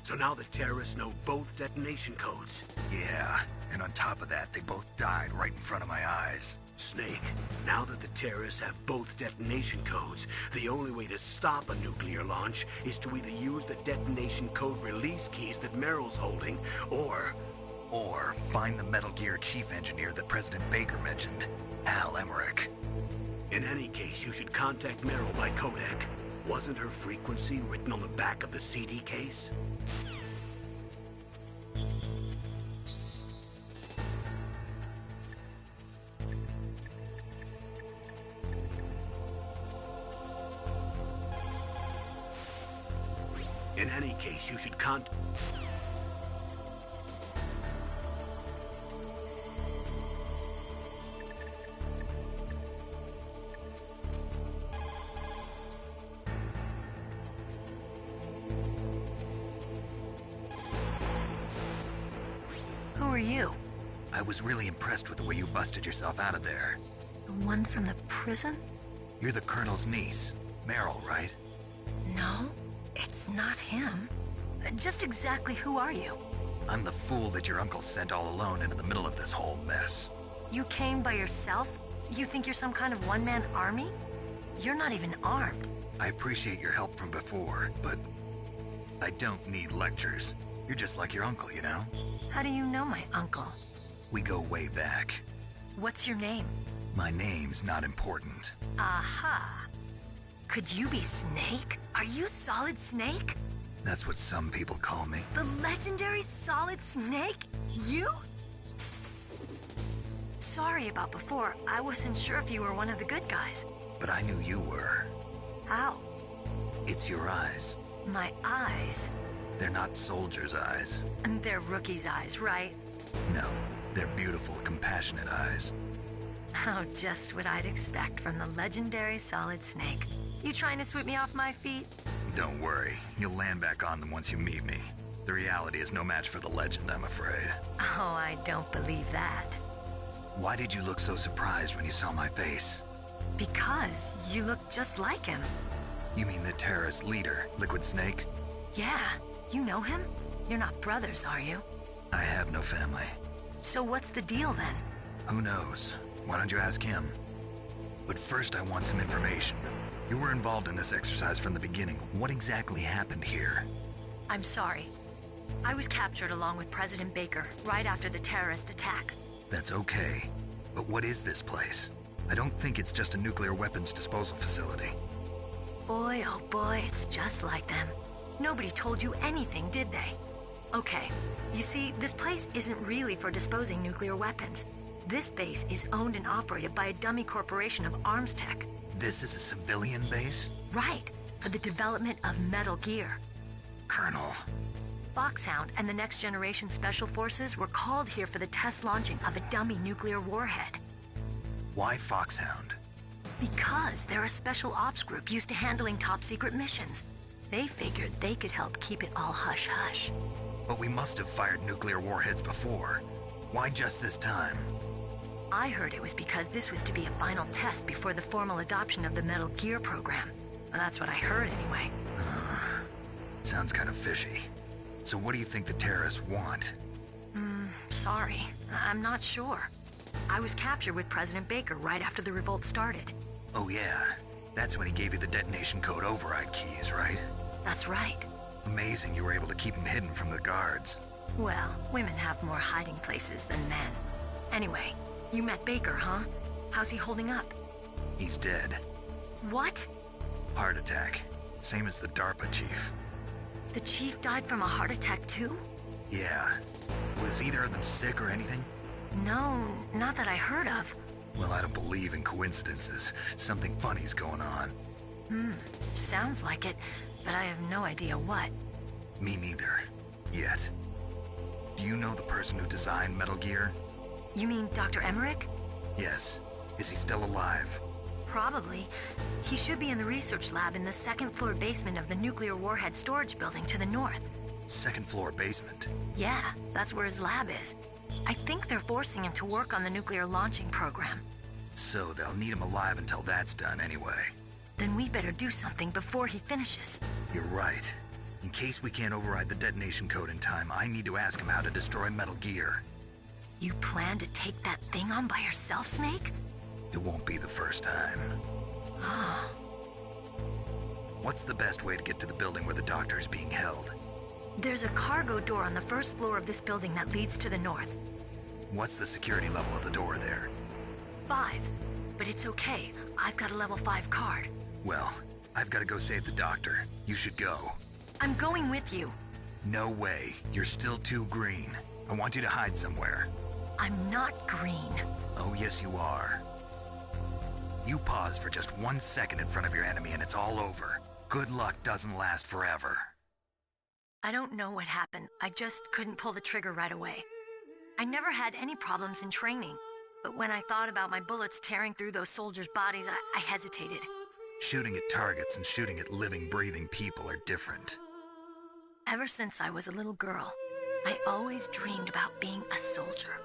So now the terrorists know both detonation codes. Yeah, and on top of that, they both died right in front of my eyes. Snake, now that the terrorists have both detonation codes, the only way to stop a nuclear launch is to either use the detonation code release keys that Meryl's holding, or find the Metal Gear chief engineer that President Baker mentioned, Al Emmerich. In any case, you should contact Meryl by codec. Wasn't her frequency written on the back of the CD case? In any case, you should Who are you? I was really impressed with the way you busted yourself out of there. The one from the prison? You're the Colonel's niece, Meryl, right? No, it's not him. Just exactly who are you? I'm the fool that your uncle sent all alone into the middle of this whole mess. You came by yourself? You think you're some kind of one-man army? You're not even armed. I appreciate your help from before, but I don't need lectures. You're just like your uncle, you know? How do you know my uncle? We go way back. What's your name? My name's not important. Aha. Could you be Snake? Are you Solid Snake? That's what some people call me. The legendary Solid Snake? You? Sorry about before. I wasn't sure if you were one of the good guys. But I knew you were. How? It's your eyes. My eyes? They're not soldiers' eyes. And they're rookies' eyes, right? No, they're beautiful, compassionate eyes. Oh, just what I'd expect from the legendary Solid Snake. You trying to sweep me off my feet? Don't worry, you'll land back on them once you meet me. The reality is no match for the legend, I'm afraid. Oh, I don't believe that. Why did you look so surprised when you saw my face? Because you look just like him. You mean the terrorist leader, Liquid Snake? Yeah, you know him? You're not brothers, are you? I have no family. So what's the deal then? Who knows? Why don't you ask him? But first I want some information. You were involved in this exercise from the beginning. What exactly happened here? I'm sorry. I was captured along with President Baker right after the terrorist attack. That's okay. But what is this place? I don't think it's just a nuclear weapons disposal facility. Boy, oh boy, it's just like them. Nobody told you anything, did they? Okay, you see, this place isn't really for disposing nuclear weapons. This base is owned and operated by a dummy corporation of arms tech. This is a civilian base? Right, for the development of Metal Gear. Colonel. Foxhound and the Next Generation Special Forces were called here for the test launching of a dummy nuclear warhead. Why Foxhound? Because they're a special ops group used to handling top-secret missions. They figured they could help keep it all hush-hush. But we must have fired nuclear warheads before. Why just this time? I heard it was because this was to be a final test before the formal adoption of the Metal Gear program. Well, that's what I heard anyway. Sounds kind of fishy. So what do you think the terrorists want? Sorry. I'm not sure. I was captured with President Baker right after the revolt started. Oh yeah, that's when he gave you the detonation code override keys, right? That's right. Amazing you were able to keep him hidden from the guards. Well, women have more hiding places than men. Anyway, you met Baker, huh? How's he holding up? He's dead. What? Heart attack. Same as the DARPA chief. The chief died from a heart attack too? Yeah. Was either of them sick or anything? No, not that I heard of. Well, I don't believe in coincidences. Something funny's going on. Sounds like it, but I have no idea what. Me neither. Yet. Do you know the person who designed Metal Gear? You mean Dr. Emmerich? Yes. Is he still alive? Probably. He should be in the research lab in the second-floor basement of the nuclear warhead storage building to the north. Second-floor basement? Yeah, that's where his lab is. I think they're forcing him to work on the nuclear launching program. So they'll need him alive until that's done anyway. Then we better do something before he finishes. You're right. In case we can't override the detonation code in time, I need to ask him how to destroy Metal Gear. You plan to take that thing on by yourself, Snake? It won't be the first time. What's the best way to get to the building where the doctor is being held? There's a cargo door on the first floor of this building that leads to the north. What's the security level of the door there? 5. But it's okay. I've got a level 5 card. Well, I've got to go save the doctor. You should go. I'm going with you. No way. You're still too green. I want you to hide somewhere. I'm not green. Oh, yes you are. You pause for just 1 second in front of your enemy and it's all over. Good luck doesn't last forever. I don't know what happened. I just couldn't pull the trigger right away. I never had any problems in training, but when I thought about my bullets tearing through those soldiers' bodies, I hesitated. Shooting at targets and shooting at living, breathing people are different. Ever since I was a little girl, I always dreamed about being a soldier.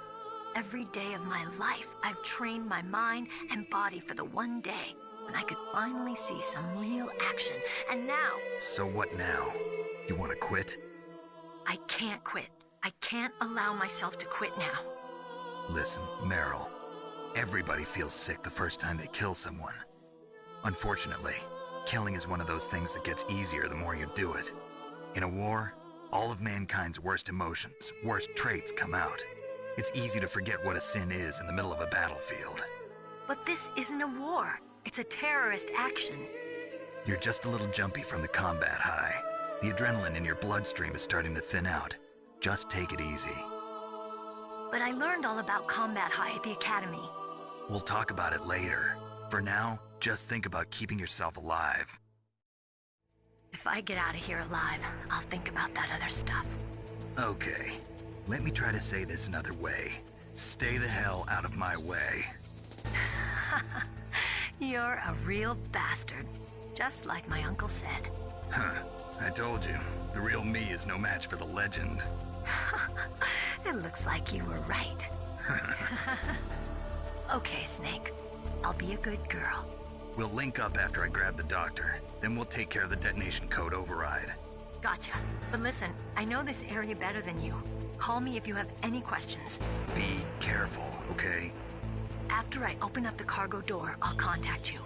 Every day of my life, I've trained my mind and body for the one day when I could finally see some real action, and now... So what now? You want to quit? I can't quit. I can't allow myself to quit now. Listen, Meryl. Everybody feels sick the first time they kill someone. Unfortunately, killing is one of those things that gets easier the more you do it. In a war, all of mankind's worst emotions, worst traits come out. It's easy to forget what a sin is in the middle of a battlefield. But this isn't a war. It's a terrorist action. You're just a little jumpy from the combat high. The adrenaline in your bloodstream is starting to thin out. Just take it easy. But I learned all about combat high at the academy. We'll talk about it later. For now, just think about keeping yourself alive. If I get out of here alive, I'll think about that other stuff. Okay. Let me try to say this another way. Stay the hell out of my way. You're a real bastard. Just like my uncle said. Huh. I told you. The real me is no match for the legend. It looks like you were right. Okay, Snake. I'll be a good girl. We'll link up after I grab the doctor. Then we'll take care of the detonation code override. Gotcha. But listen, I know this area better than you. Call me if you have any questions. Be careful, okay? After I open up the cargo door, I'll contact you.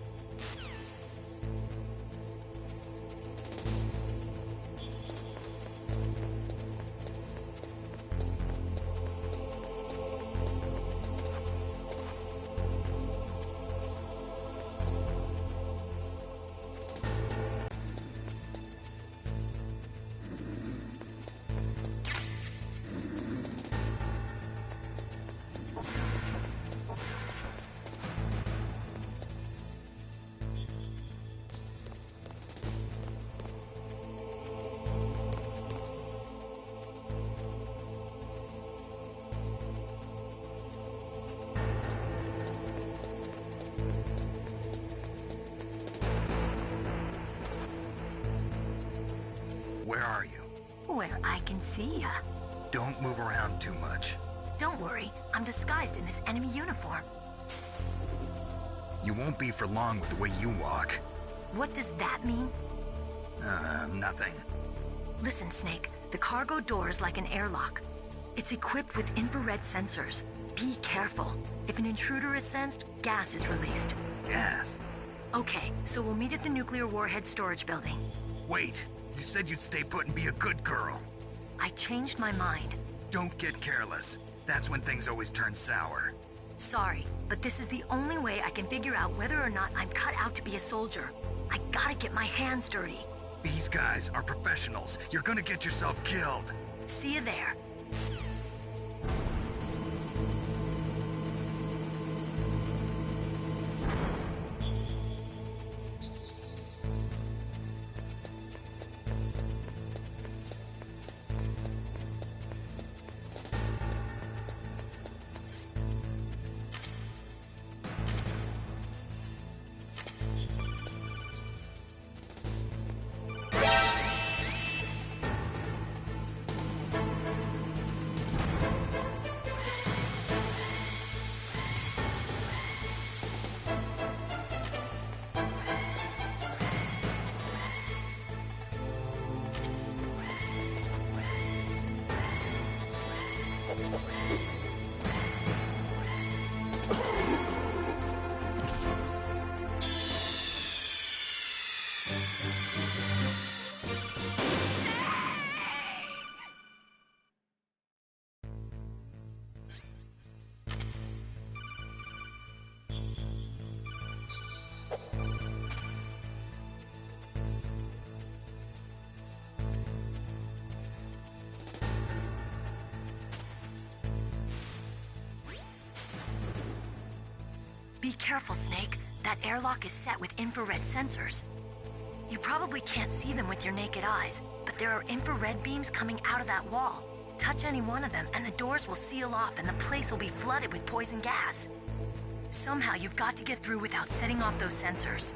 Where are you? Where I can see ya. Don't move around too much. Don't worry, I'm disguised in this enemy uniform. You won't be for long with the way you walk. What does that mean? Nothing. Listen, Snake, the cargo door is like an airlock. It's equipped with infrared sensors. Be careful. If an intruder is sensed, gas is released. Gas? Okay, so we'll meet at the nuclear warhead storage building. Wait, you said you'd stay put and be a good girl. I changed my mind. Don't get careless. That's when things always turn sour. Sorry, but this is the only way I can figure out whether or not I'm cut out to be a soldier. I gotta get my hands dirty. These guys are professionals. You're gonna get yourself killed. See you there. Be careful, Snake. That airlock is set with infrared sensors. You probably can't see them with your naked eyes, but there are infrared beams coming out of that wall. Touch any one of them, and the doors will seal off, and the place will be flooded with poison gas. Somehow, you've got to get through without setting off those sensors.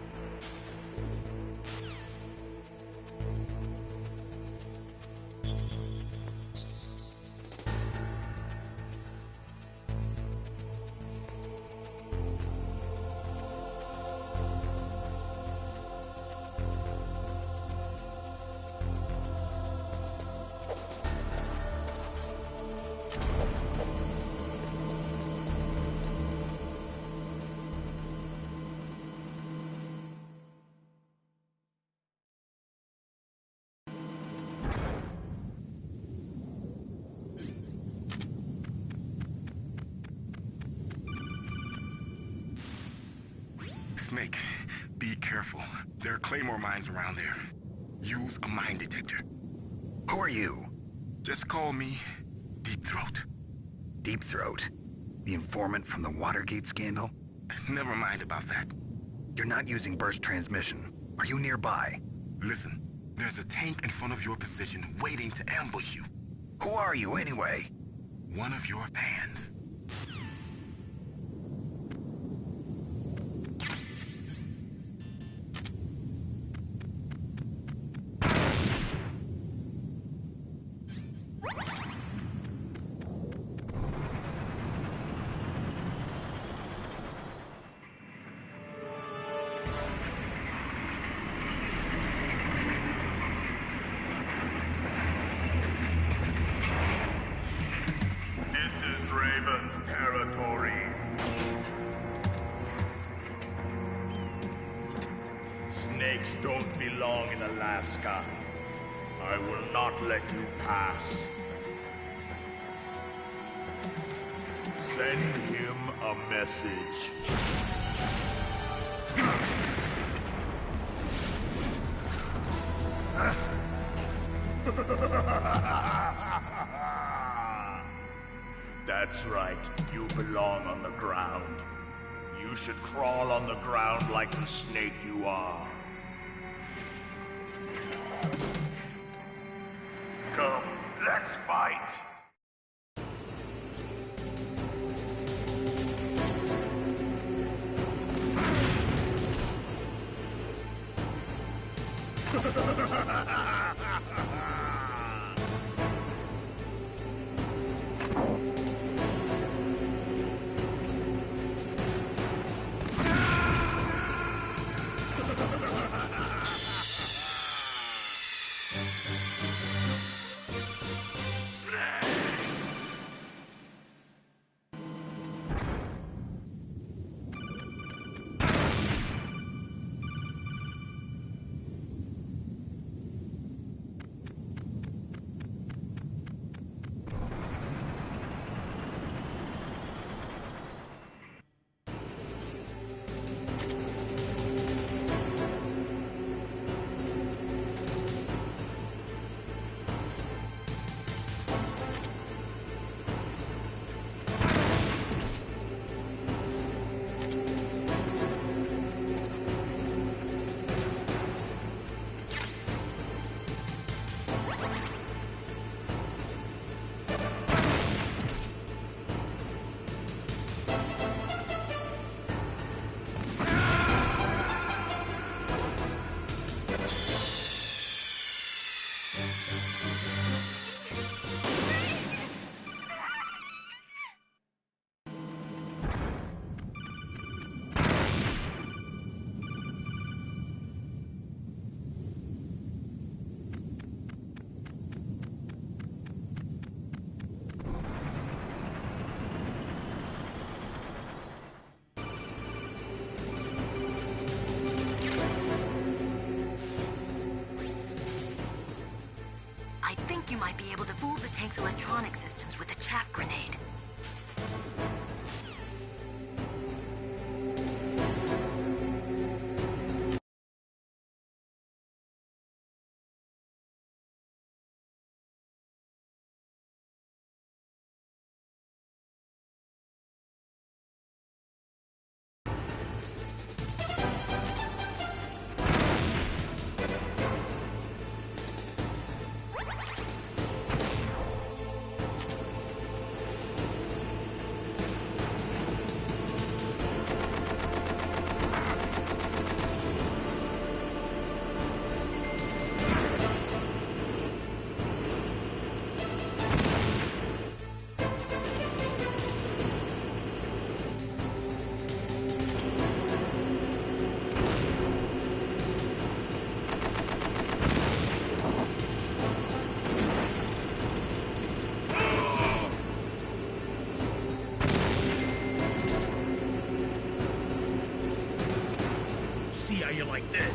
Snake, be careful. There are claymore mines around there. Use a mine detector. Who are you? Just call me Deep Throat. Deep Throat? The informant from the Watergate scandal? Never mind about that. You're not using burst transmission. Are you nearby? Listen, there's a tank in front of your position waiting to ambush you. Who are you anyway? One of your fans. snakes don't belong in Alaska. I will not let you pass. Send him a message. That's right, you belong on the ground. You should crawl on the ground like the snake you are. Come, let's fight! I think you might be able to fool the tank's electronic systems with a chaff grenade. See how you like this?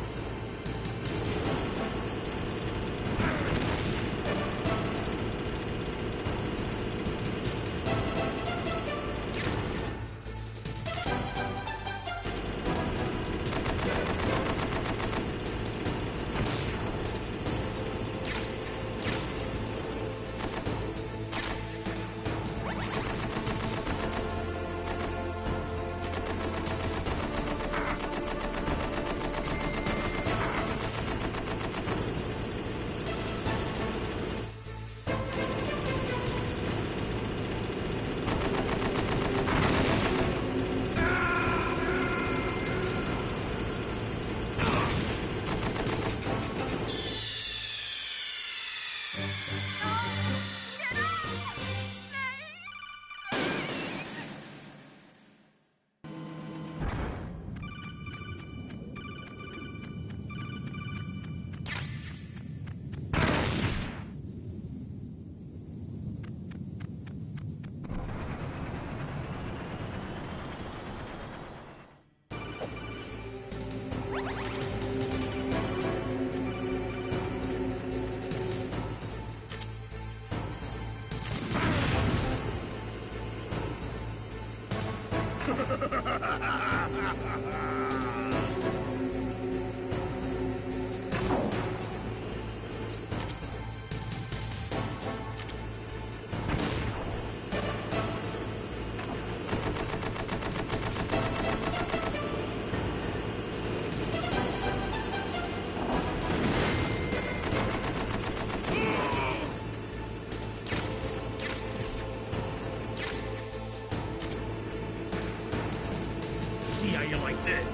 See how you like this?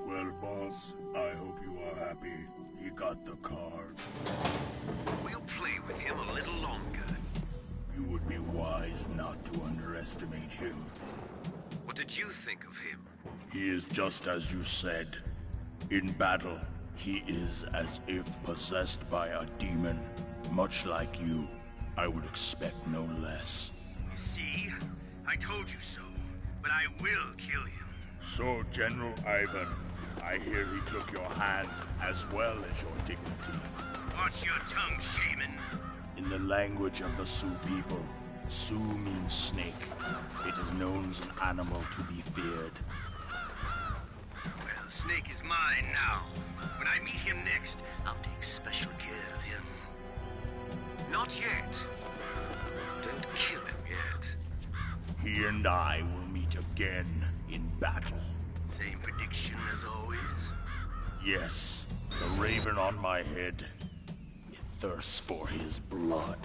Well, boss, I hope you are happy. He got the card. We'll play with him a little longer. You would be wise not to underestimate him. What did you think of him? He is just as you said. In battle, he is as if possessed by a demon. Much like you, I would expect no less. See? I told you so. But I will kill him. So, General Ivan, I hear he took your hand as well as your dignity. Watch your tongue, shaman. In the language of the Sioux people, Sioux means snake. It is known as an animal to be feared. Well, Snake is mine now. When I meet him next, I'll take special care of him. Not yet. Don't kill him yet. He and I will meet again in battle. Same prediction as always? Yes, the raven on my head. It thirsts for his blood.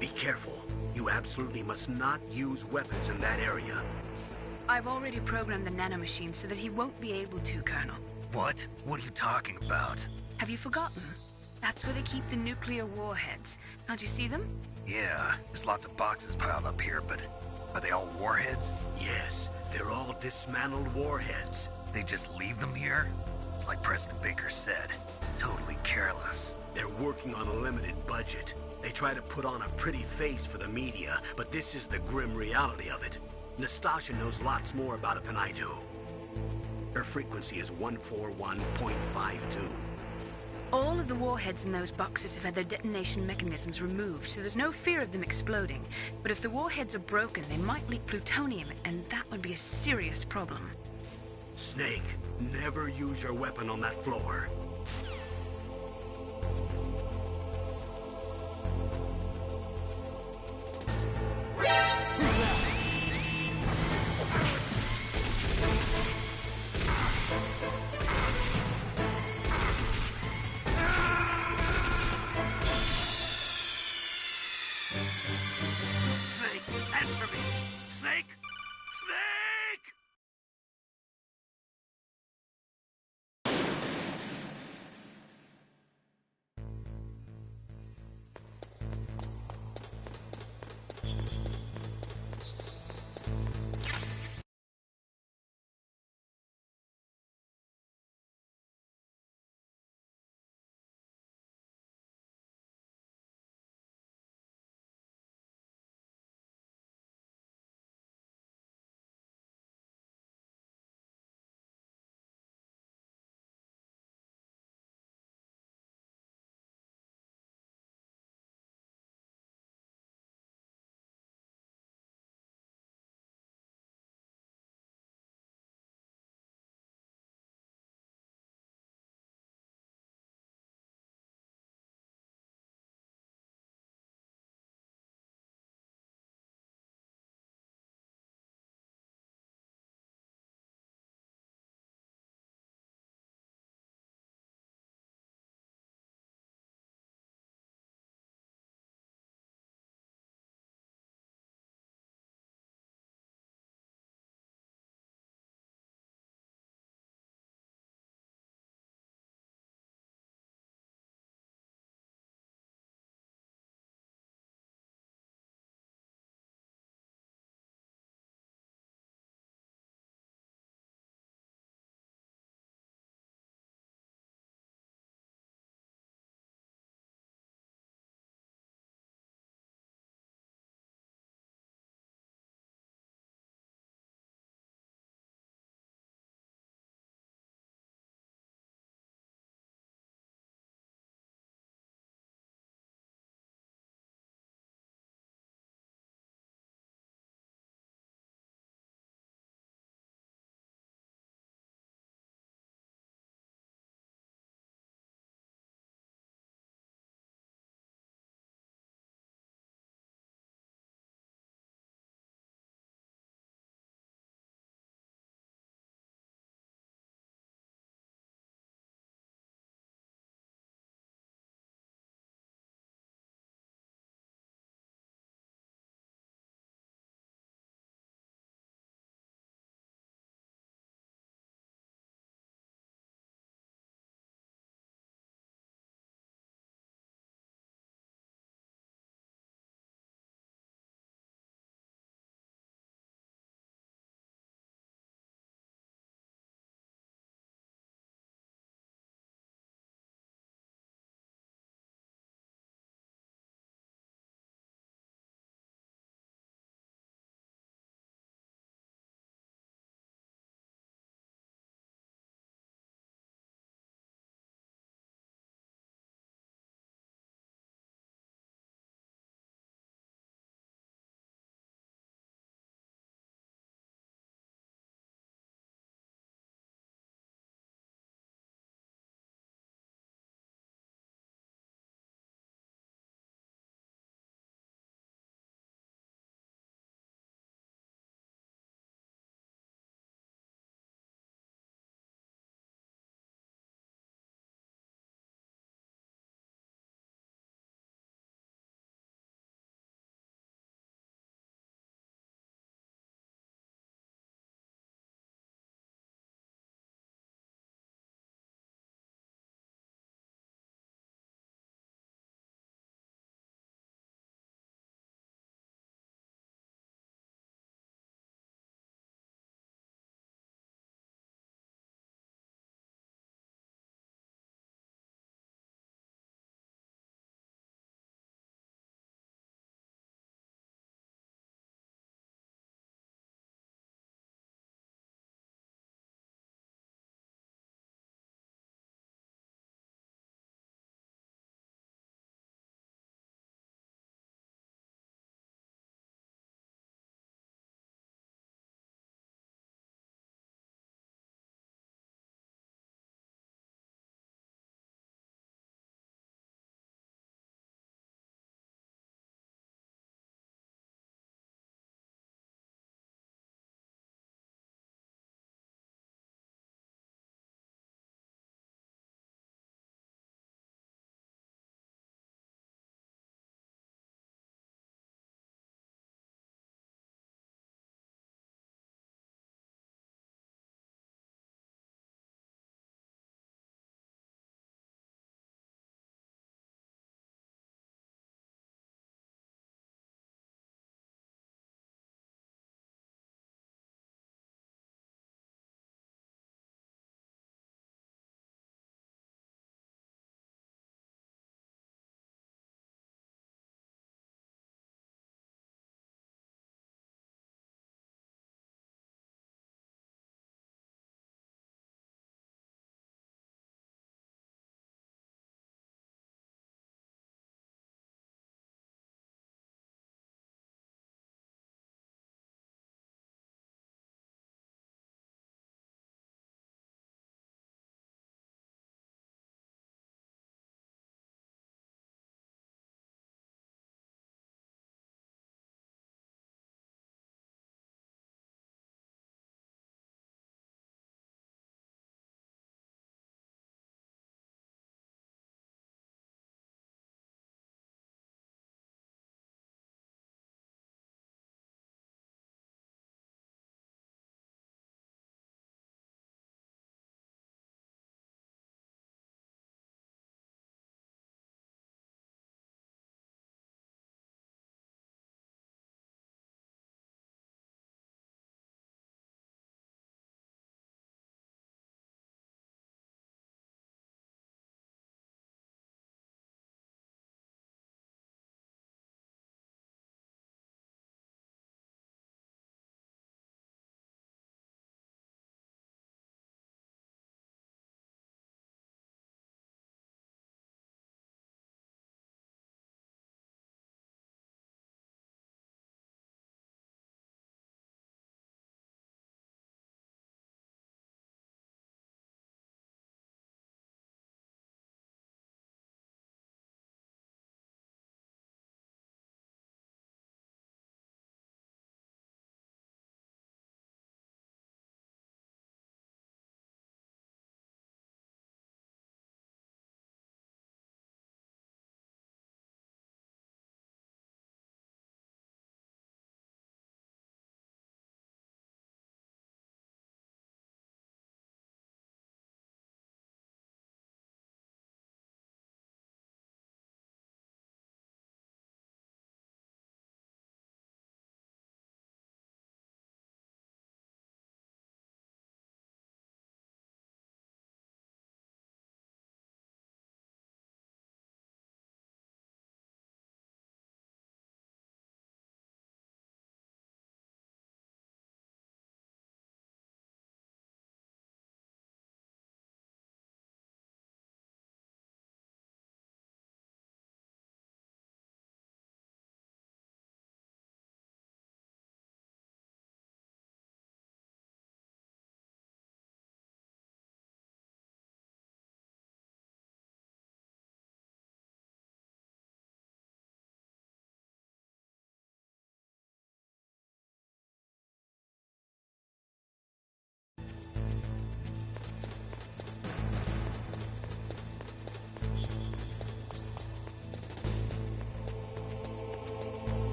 Be careful. You absolutely must not use weapons in that area. I've already programmed the nanomachine so that he won't be able to, Colonel. What? What are you talking about? Have you forgotten? That's where they keep the nuclear warheads. Can't you see them? Yeah, there's lots of boxes piled up here, but are they all warheads? Yes, they're all dismantled warheads. They just leave them here? It's like President Baker said. Totally careless. They're working on a limited budget. They try to put on a pretty face for the media, but this is the grim reality of it. Nastasha knows lots more about it than I do. Her frequency is 141.52. All of the warheads in those boxes have had their detonation mechanisms removed, so there's no fear of them exploding. But if the warheads are broken, they might leak plutonium, and that would be a serious problem. Snake, never use your weapon on that floor.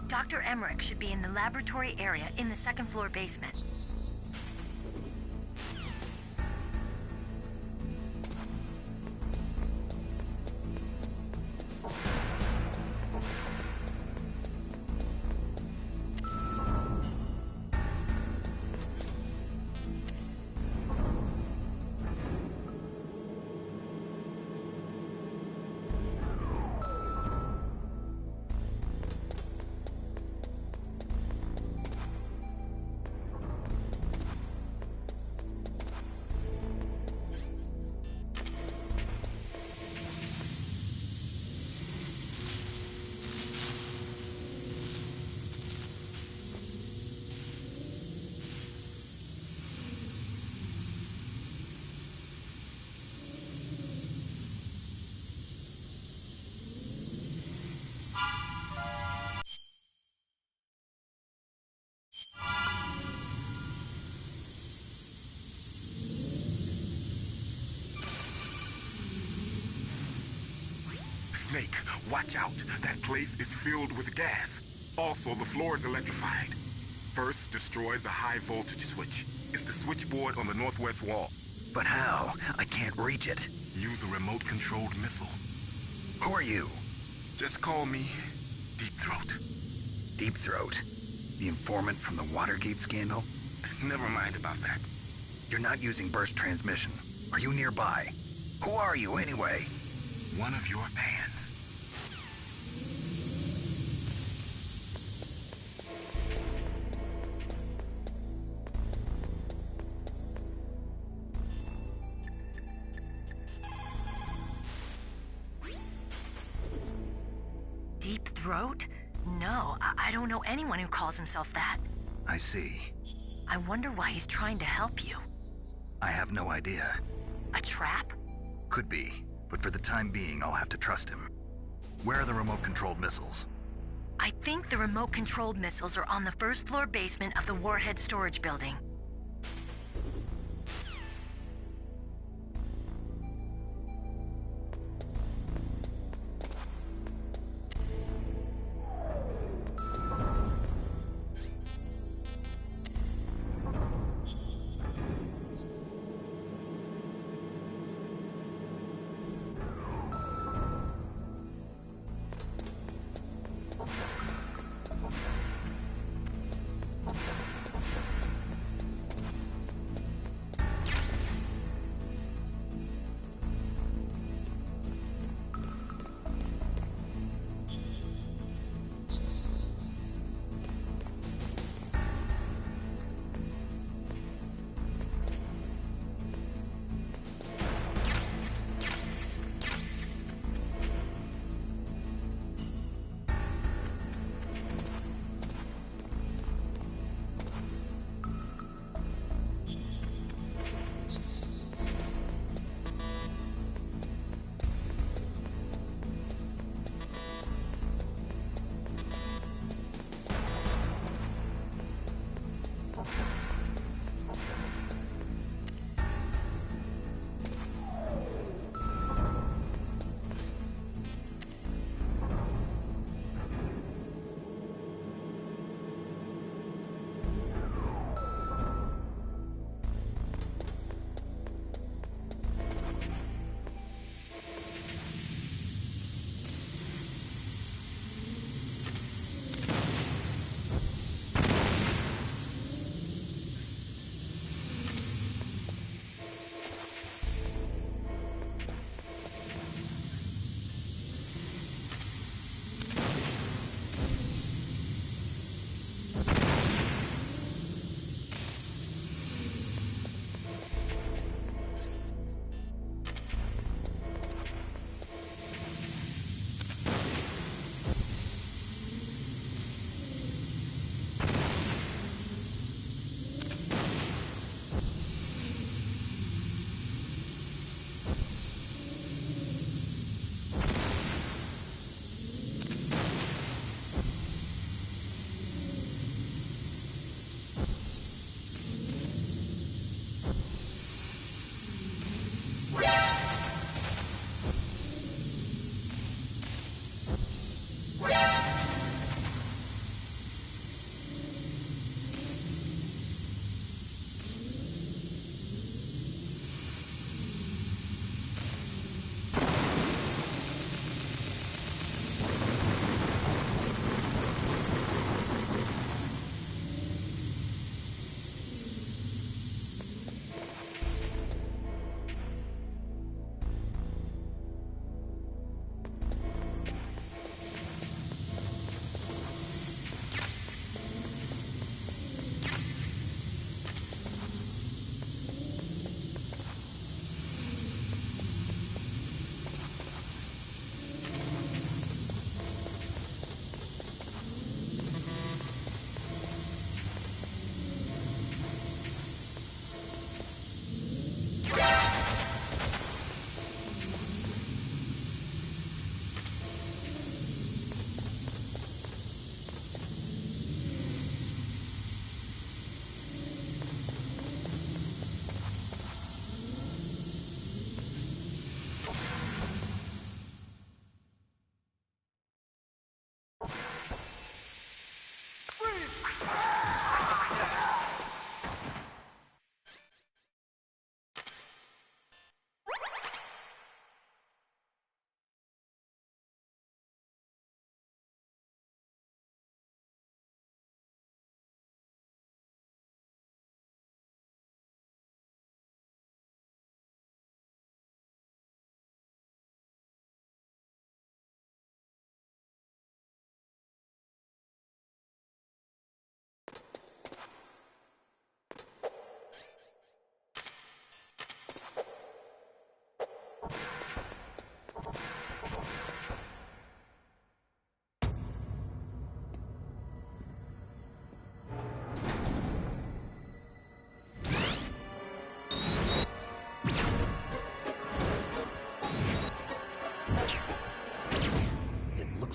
Dr. Emmerich should be in the laboratory area in the second floor basement. Snake, watch out. That place is filled with gas. Also, the floor is electrified. First, destroy the high voltage switch. It's the switchboard on the northwest wall. But how? I can't reach it. Use a remote-controlled missile. Who are you? Just call me Deep Throat. Deep Throat? The informant from the Watergate scandal? Never mind about that. You're not using burst transmission. Are you nearby? Who are you, anyway? One of your fans. Deep Throat? No, I don't know anyone who calls himself that. I see. I wonder why he's trying to help you. I have no idea. A trap? Could be, but for the time being, I'll have to trust him. Where are the remote-controlled missiles? I think the remote-controlled missiles are on the first floor basement of the Warhead storage building.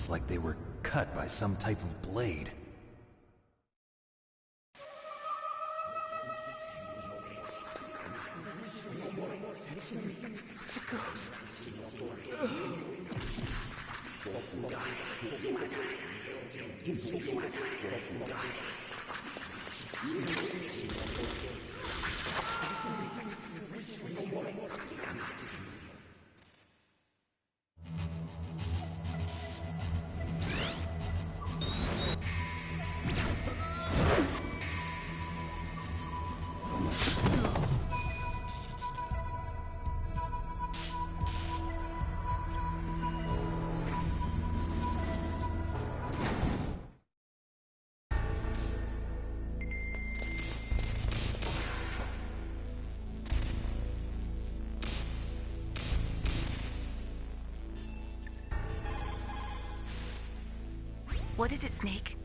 Almost like they were cut by some type of blade. It's a ghost. What is it, Snake?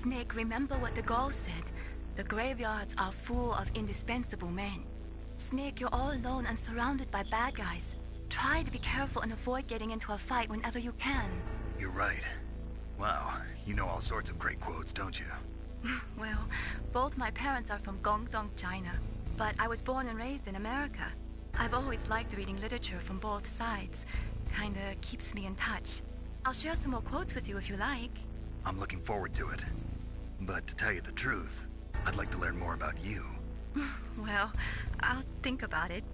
Snake, remember what the Gaul said. The graveyards are full of indispensable men. Snake, you're all alone and surrounded by bad guys. Try to be careful and avoid getting into a fight whenever you can. You're right. Wow, you know all sorts of great quotes, don't you? Well, both my parents are from Guangdong, China, but I was born and raised in America. I've always liked reading literature from both sides. Kinda keeps me in touch. I'll share some more quotes with you if you like. I'm looking forward to it. But to tell you the truth, I'd like to learn more about you. Well, I'll think about it.